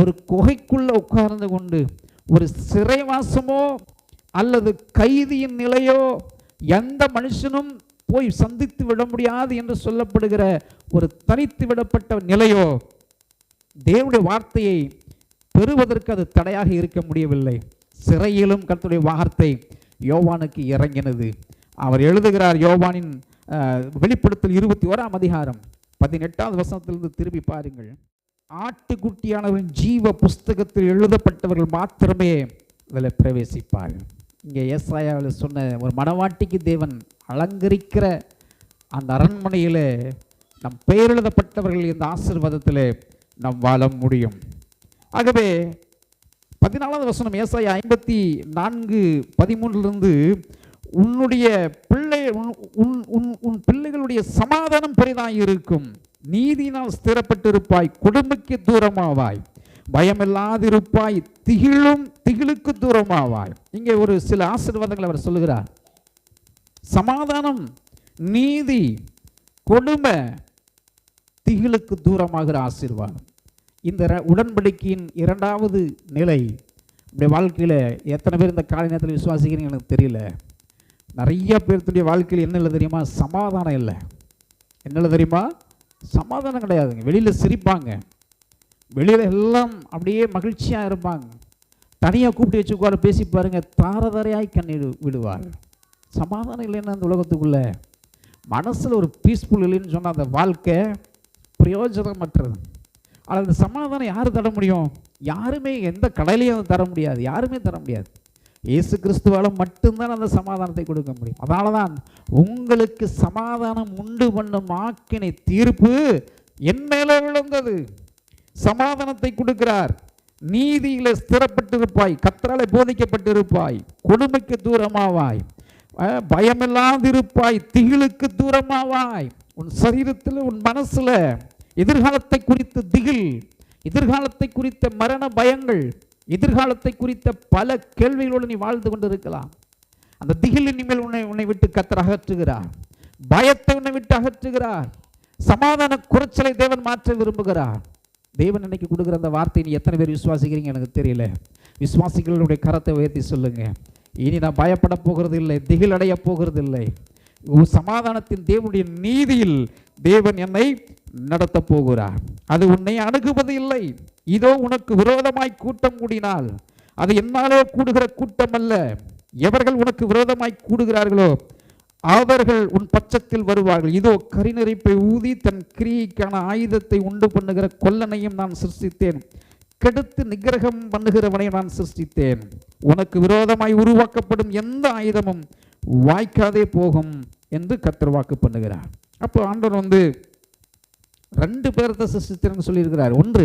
ஒரு குகைக்குள்ள உட்கார்ந்து கொண்டு ஒரு சிறைவாசமோ அல்லது கைதியின் நிலையோ எந்த மனுஷனும் போய் சந்தித்து விட முடியாது என்று சொல்லப்படுகிற ஒரு தனித்து விடப்பட்ட நிலையோ தேவனுடைய வார்த்தையை பெறுவதற்கு அது தடையாக இருக்க முடியவில்லை. சிறையிலும் கர்த்தருடைய வார்த்தை யோவானுக்கு இறங்கினது. அவர் எழுதுகிறார், யோவானின் வெளிப்படுத்தல் 21ஆம் அதிகாரம் 18வது வசனத்திலிருந்து திருப்பி பாருங்கள். ஆட்டுக்குட்டியானவரின் ஜீவ புஸ்தகத்தில் எழுதப்பட்டவர்கள் மாத்திரமே அதில் பிரவேசிப்பார்கள். இங்கே ஏசாயாவில் சொன்ன ஒரு மணவாட்டிக்கு தேவன் அலங்கரிக்கிற அந்த அரண்மனையில் நம் பெயர் எழுதப்பட்டவர்கள் இந்த ஆசீர்வாதத்தில் நாம் வாழ முடியும். ஆகவே 14வது வசனம் ஏசாயா 54:13 உன்னுடைய உன் பிள்ளைகளுடைய சமாதானம் பெரிதாயிருக்கும், நீதியினால் ஸ்திரப்பட்டிருப்பாய், கொடுமைக்கு தூரமாவாய், பயமில்லாதிருப்பாய், திகிலுக்கு தூரமாவாய். இங்கே ஒரு சில ஆசீர்வாதங்கள் அவர் சொல்லுகிறார். சமாதானம், நீதி, கொடுமை, திகிலுக்கு தூரமாகிற ஆசீர்வாதம். இந்த உடன்படிக்கையின் 2வது நிலை இப்படி வாழ்க்கையில் எத்தனை பேர் இந்த காலை நேரத்தில் விசுவாசிக்கிறீங்க எனக்கு தெரியல. நிறைய பேர்த்துடைய வாழ்க்கையில் என்ன இல்லை தெரியுமா? சமாதானம் இல்லை. என்ன தெரியுமா? சமாதானம் கிடையாதுங்க. வெளியில் சிரிப்பாங்க, வெளியில் எல்லாம் அப்படியே மகிழ்ச்சியாக இருப்பாங்க. தனியாக கூப்பிட்டு வச்சு உட்கார பேசி பாருங்க, தாரதாரையாய் கண்ணீர் விடுவார். சமாதானம் இல்லைன்னா அந்த உலகத்துக்குள்ள மனசில் ஒரு பீஸ்ஃபுல் இல்லைன்னு சொன்னால் அந்த வாழ்க்கை பிரயோஜனமற்றது. ஆனால் அந்த சமாதானம் யார் தர முடியும்? யாருமே எந்த கடையிலையும் தர முடியாது, யாருமே தர முடியாது. இயேசு கிறிஸ்துவால் மட்டும்தான் அந்த சமாதானத்தை கொடுக்க முடியும். அதனால தான் உங்களுக்கு சமாதானம் உண்டு பண்ணும் ஆக்கினை தீர்ப்பு என் மேலே விழுந்தது. சமாதானத்தை கொடுக்கிறார். நீதியில ஸ்திரப்பட்டிருப்பாய், கர்த்தராலே போதிக்கப்பட்டிருப்பாய், கொடுமைக்கு தூரமாவாய், பயமில்லாதிருப்பாய், திகிலுக்கு தூரமாவாய். உன் சரீரத்தில் உன் மனசுல எதிர்காலத்தை குறித்த திகில், எதிர்காலத்தை குறித்த மரண பயங்கள், எதிர்காலத்தை குறித்த பல கேள்விகளோடு நீ வாழ்ந்து கொண்டு இருக்கலாம். அந்த திகில் இனிமேல் உன்னை விட்டு கர்த்தர் அகற்றுகிறார். பயத்தை உன்னை விட்டு அகற்றுகிறார். சமாதான குறைச்சலை தேவன் மாற்ற விரும்புகிறார். தேவன் இன்னைக்கு கொடுக்குற அந்த வார்த்தை நீ எத்தனை பேர் விசுவாசிக்கிறீங்க எனக்கு தெரியல. விசுவாசிகளுடைய கரத்தை உயர்த்தி சொல்லுங்க, இனி நான் பயப்பட போகிறது இல்லை, திகில் அடைய போகிறது இல்லை. சமாதானத்தின் தேவனுடைய நீதியில் தேவன் என்னை நடத்த போகிறார். அது உன்னை அணுகுவது இல்லை. இதோ உனக்கு விரோதமாய் கூட்டம் கூடினால் அது என்னாலே கூடுகிற கூட்டம் அல்ல. எவர்கள் உனக்கு விரோதமாய் கூடுகிறார்களோ அவர்கள் உன் பட்சத்தில் வருவார்கள். இதோ கரிநெறிப்பை ஊதி தன் கிரியைக்கான ஆயுதத்தை உண்டு பண்ணுகிற கொல்லனையும் நான் சிருஷ்டித்தேன், கெடுத்து நிகிரகம் பண்ணுகிறவனை நான் சிருஷ்டித்தேன். உனக்கு விரோதமாய் உருவாக்கப்படும் எந்த ஆயுதமும் வாய்க்காதே போகும் என்று கர்த்தர் வாக்கு பண்ணுகிறார். அப்போ ஆண்டவர் 2 பேர்த்த சிருஷ்டித்தேன்னு சொல்லியிருக்கிறார். ஒன்று,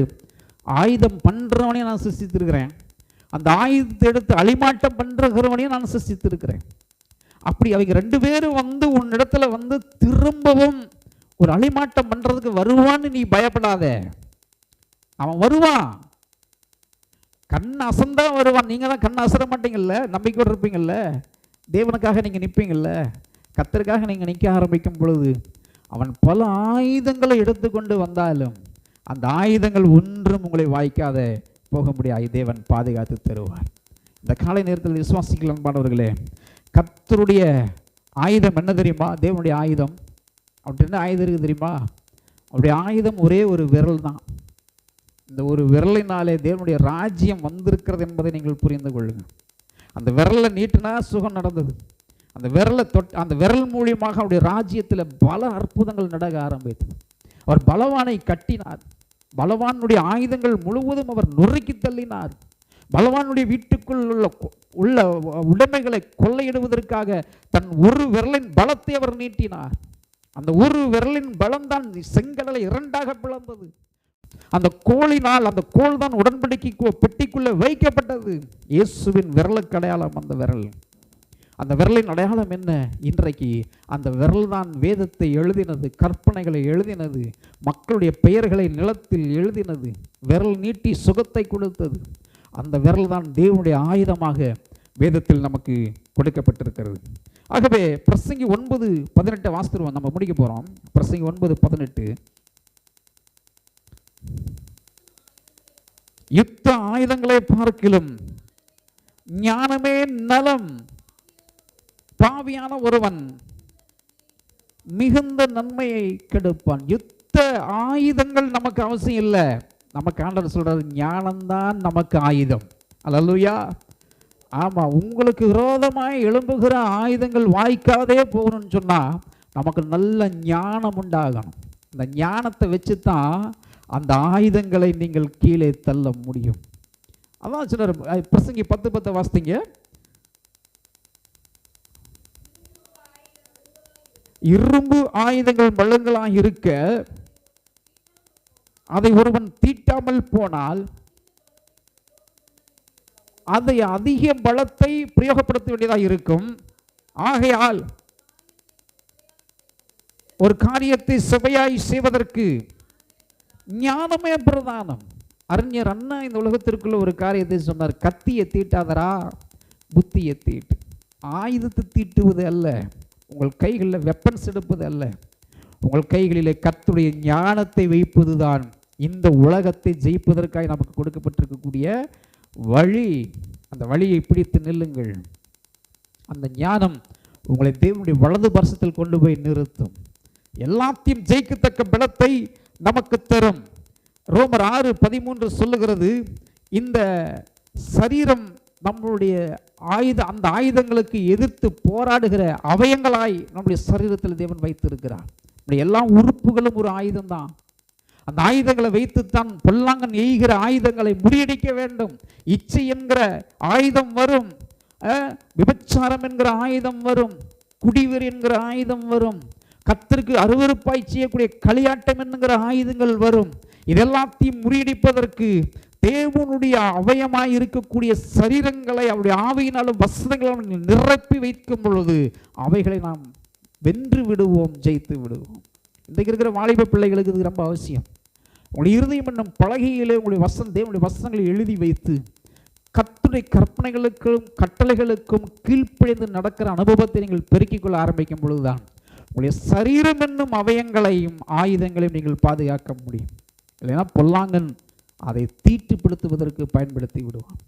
ஆயுதம் பண்ணுறவனையும் நான் சிருஷ்டித்திருக்கிறேன், அந்த ஆயுதத்தை எடுத்து அழிமாட்டம் பண்ணுறவனையும் நான் சிருஷ்டித்திருக்கிறேன். அப்படி அவங்க 2 பேரும் உன்னிடத்துல திரும்பவும் ஒரு அழிமாட்டம் பண்ணுறதுக்கு வருவான்னு நீ பயப்படாத. அவன் வருவான், கண் அசந்தா வருவான். நீங்கள் தான் கண் அசர மாட்டீங்கல்ல, நம்பிக்கையோடு இருப்பீங்கள்ல, தேவனுக்காக நீங்கள் நிற்பீங்கள்ல. கர்த்தருக்காக நீங்கள் நிற்க ஆரம்பிக்கும் பொழுது அவன் பல ஆயுதங்களை எடுத்துக்கொண்டு வந்தாலும் அந்த ஆயுதங்கள் ஒன்றும் உங்களை வாய்க்காத போக முடியாது. தேவன் பாதுகாத்து தருவார். இந்த காலை நேரத்தில் விசுவாசிகள் அன்பானவர்களே, கர்த்தருடைய ஆயுதம் என்ன தெரியுமா? தேவனுடைய ஆயுதம் அப்படி என்ன ஆயுதம் இருக்குது தெரியுமா? அவருடைய ஆயுதம் ஒரே ஒரு விரல் தான். இந்த ஒரு விரலினாலே தேவனுடைய ராஜ்யம் வந்திருக்கிறது என்பதை நீங்கள் புரிந்து கொள்ளுங்கள். அந்த விரலை நீட்டினா சுகம் நடந்தது. அந்த விரல் மூலியமாக அவருடைய ராஜ்யத்தில் பல அற்புதங்கள் நடக்க ஆரம்பித்தது. அவர் பலவானை கட்டினார். பலவானுடைய ஆயுதங்கள் முழுவதும் அவர் நொறுக்கி தள்ளினார். பலவானுடைய வீட்டுக்குள் உள்ள உடைமைகளை கொள்ளையிடுவதற்காக தன் ஒரு விரலின் பலத்தை அவர் நீட்டினார். அந்த ஒரு விரலின் பலம்தான் செங்கடலை இரண்டாக பிளந்தது. அந்த கோலினால், அந்த கோல் தான் உடன்படிக்கை பெட்டிக்குள்ளே வைக்கப்பட்டது. இயேசுவின் விரலுக்கு அடையாளம் அந்த விரல். அந்த விரலின் அடையாளம் என்ன? இன்றைக்கு அந்த விரல் தான் வேதத்தை எழுதினது, கற்பனைகளை எழுதினது, மக்களுடைய பெயர்களை நிலத்தில் எழுதினது, விரல் நீட்டி சுகத்தை கொடுத்தது. அந்த விரல் தான் தேவனுடைய ஆயுதமாக வேதத்தில் நமக்கு கொடுக்கப்பட்டிருக்கிறது. ஆகவே பிரசங்கி 9:18 வாசித்துருவோம், நம்ம முடிக்க போகிறோம். பிரசங்கி 9:18, யுத்த ஆயுதங்களை பார்க்கிலும் ஞானமே நலம், பாவியான ஒருவன் மிகுந்த நன்மையை கெடுப்பான். யுத்த ஆயுதங்கள் நமக்கு அவசியம் இல்லை. நமக்கு ஆண்டவர் சொல்றாரு, ஞானம்தான் நமக்கு ஆயுதம். அல்லேலூயா. ஆமா, உங்களுக்கு விரோதமாய் எழும்புகிற ஆயுதங்கள் வாய்க்காதே போகணும்னு சொன்னா நமக்கு நல்ல ஞானம் உண்டாகணும். இந்த ஞானத்தை வச்சு தான் அந்த ஆயுதங்களை நீங்கள் கீழே தள்ள முடியும். அதான் சொன்னார். பிரசங்கி 10:10 வாசித்தீங்க. இரும்பு ஆயுதங்கள் பலங்களாக இருக்க அதை ஒருவன் தீட்டாமல் போனால் அதை அதிக பலத்தை பிரயோகப்படுத்த வேண்டியதாக இருக்கும். ஆகையால் ஒரு காரியத்தை செவையாய் செய்வதற்கு ஞானமே பிரதானம். அறிஞர் அண்ணா இந்த உலகத்திற்குள்ள ஒரு காரியத்தை சொன்னார், கத்தியை தீட்டாதரா, புத்தியை தீட்டு. ஆயுதத்தை தீட்டுவது அல்ல, உங்கள் கைகளில் வெப்பன்ஸ் எடுப்பது அல்ல, உங்கள் கைகளிலே கர்த்தருடைய ஞானத்தை வைப்பது தான் இந்த உலகத்தை ஜெயிப்பதற்காக நமக்கு கொடுக்கப்பட்டிருக்கக்கூடிய வழி. அந்த வழியை பிடித்து நில்லுங்கள். அந்த ஞானம் உங்களை தேவனுடைய வலது பரிசத்தில் கொண்டு போய் நிறுத்தும். எல்லாத்தையும் ஜெயிக்கத்தக்க பலத்தை நமக்கு தரும். ரோமர் 6:13 சொல்லுகிறது, இந்த சரீரம் நம்மளுடைய அந்த ஆயுதங்களுக்கு எதிர்த்து போராடுகிற அவயங்களாய் நம்முடைய சரீரத்தில் தேவன் வைத்திருக்கிறார். எல்லா உறுப்புகளும் ஒரு ஆயுதம் தான். அந்த ஆயுதங்களை வைத்துத்தான் பொல்லாங்கன் எய்கிற ஆயுதங்களை முறியடிக்க வேண்டும். இச்சை என்கிற ஆயுதம் வரும், விபச்சாரம் என்கிற ஆயுதம் வரும், குடிவெறி என்கிற ஆயுதம் வரும், கர்த்தருக்கு அருவருப்பாய் செய்யக்கூடிய களியாட்டம் என்கிற ஆயுதங்கள் வரும். இதெல்லாத்தையும் முறியடிப்பதற்கு தேவனுடைய அவயமாய் இருக்கக்கூடிய சரீரங்களை அவருடைய ஆவியினாலும் வசனங்களாலும் நிரப்பி வைக்கும் பொழுது அவைகளை நாம் வென்று விடுவோம், ஜெயித்து விடுவோம். இன்றைக்கு இருக்கிற வாலிப பிள்ளைகளுக்கு இது ரொம்ப அவசியம். உங்களுடைய இருதயம் என்னும் பலகையிலே உங்களுடைய தேவனுடைய வசனங்களை எழுதி வைத்து கர்த்தருடைய கற்பனைகளுக்கும் கட்டளைகளுக்கும் கீழ்ப்படிந்து நடக்கிற அனுபவத்தை நீங்கள் பெருக்கிக் கொள்ள ஆரம்பிக்கும் பொழுதுதான் உங்களுடைய சரீரம் என்னும் அவயங்களையும் ஆயுதங்களையும் நீங்கள் பாதுகாக்க முடியும். இல்லைன்னா பொல்லாங்கன் அதை தீட்டுப்படுத்துவதற்கு பயன்படுத்தி விடுவான்.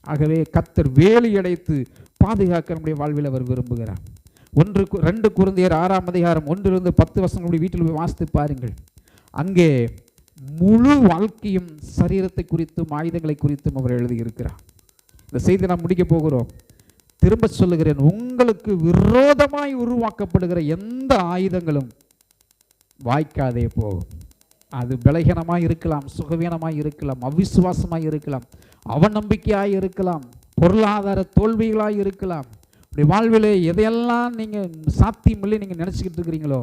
ஆகவே கர்த்தர் வேலி அடைத்து பாதுகாக்க நம்முடைய வாழ்வில் அவர் விரும்புகிறார். 2 கொரிந்தியர் 6:1-10 வீட்டில் போய் வாசித்து பாருங்கள். அங்கே முழு வாழ்க்கையும் சரீரத்தை குறித்தும் ஆயுதங்களை குறித்தும் அவர் எழுதியிருக்கிறார். இந்த செய்தி நாம் முடிக்க போகிறோம். திரும்ப சொல்லுகிறேன், உங்களுக்கு விரோதமாய் உருவாக்கப்படுகிற எந்த ஆயுதங்களும் வாய்க்காதே போகும். அது பலகீனமாய் இருக்கலாம், சுகவீனமாய் இருக்கலாம், அவிசுவாசமாய் இருக்கலாம், அவநம்பிக்கையாய் இருக்கலாம், பொருளாதார தோல்விகளாய் இருக்கலாம். அப்படி வாழ்விலே எதையெல்லாம் நீங்கள் சாத்தியமில்லை நீங்கள் நினச்சிக்கிட்டு இருக்கிறீங்களோ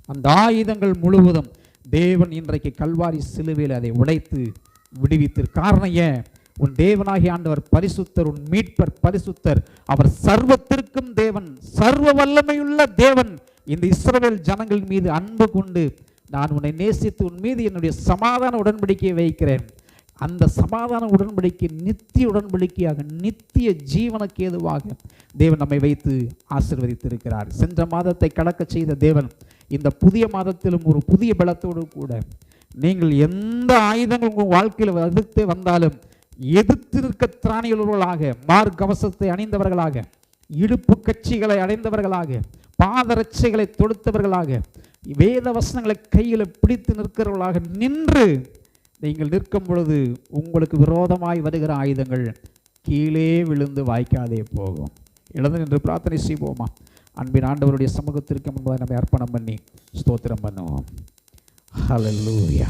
அந்த ஆயுதங்கள் முழுவதும் தேவன் இன்றைக்கு கல்வாரி சிலுவையில் அதை உடைத்து விடுவித்து. காரணம் ஏன்? உன் தேவனாகிய ஆண்டவர் பரிசுத்தர், உன் மீட்பர் பரிசுத்தர், அவர் சர்வத்திற்கும் தேவன், சர்வ வல்லமையுள்ள தேவன். இந்த இஸ்ரவேல் ஜனங்கள் மீது அன்பு கொண்டு நான் உன்னை நேசித்து உன் மீது என்னுடைய சமாதான உடன்படிக்கையை வைக்கிறேன். அந்த சமாதான உடன்படிக்கை நித்திய உடன்படிக்கையாக நித்திய ஜீவனுக்கு ஏதுவாக தேவன் நம்மை வைத்து ஆசீர்வதித்திருக்கிறார். சென்ற மாதத்தை கடக்க செய்த தேவன் இந்த புதிய மாதத்திலும் ஒரு புதிய பலத்தோடு கூட நீங்கள் எந்த ஆயுதங்கள் உங்கள் வாழ்க்கையில் எதிர்த்து வந்தாலும் எதிர்த்து நிற்க திராணியுள்ளவர்களாக, மார்க்கவசத்தை அணிந்தவர்களாக, இடுப்பு கட்சிகளை அடைந்தவர்களாக, பாதரட்சைகளை தொடுத்தவர்களாக, வேத வசனங்களை கையில் பிடித்து நிற்கிறவர்களாக நின்று நீங்கள் நிற்கும் பொழுது உங்களுக்கு விரோதமாய் வருகிற ஆயுதங்கள் கீழே விழுந்து வாய்க்காதே போகும். எழுந்து நின்று பிரார்த்தனை செய்வோமா? அன்பின் ஆண்டவருடைய சமூகத்திற்கு முன்பாக நம்மை அர்ப்பணம் பண்ணி ஸ்தோத்திரம் பண்ணுவோம். ஹல்லேலூயா.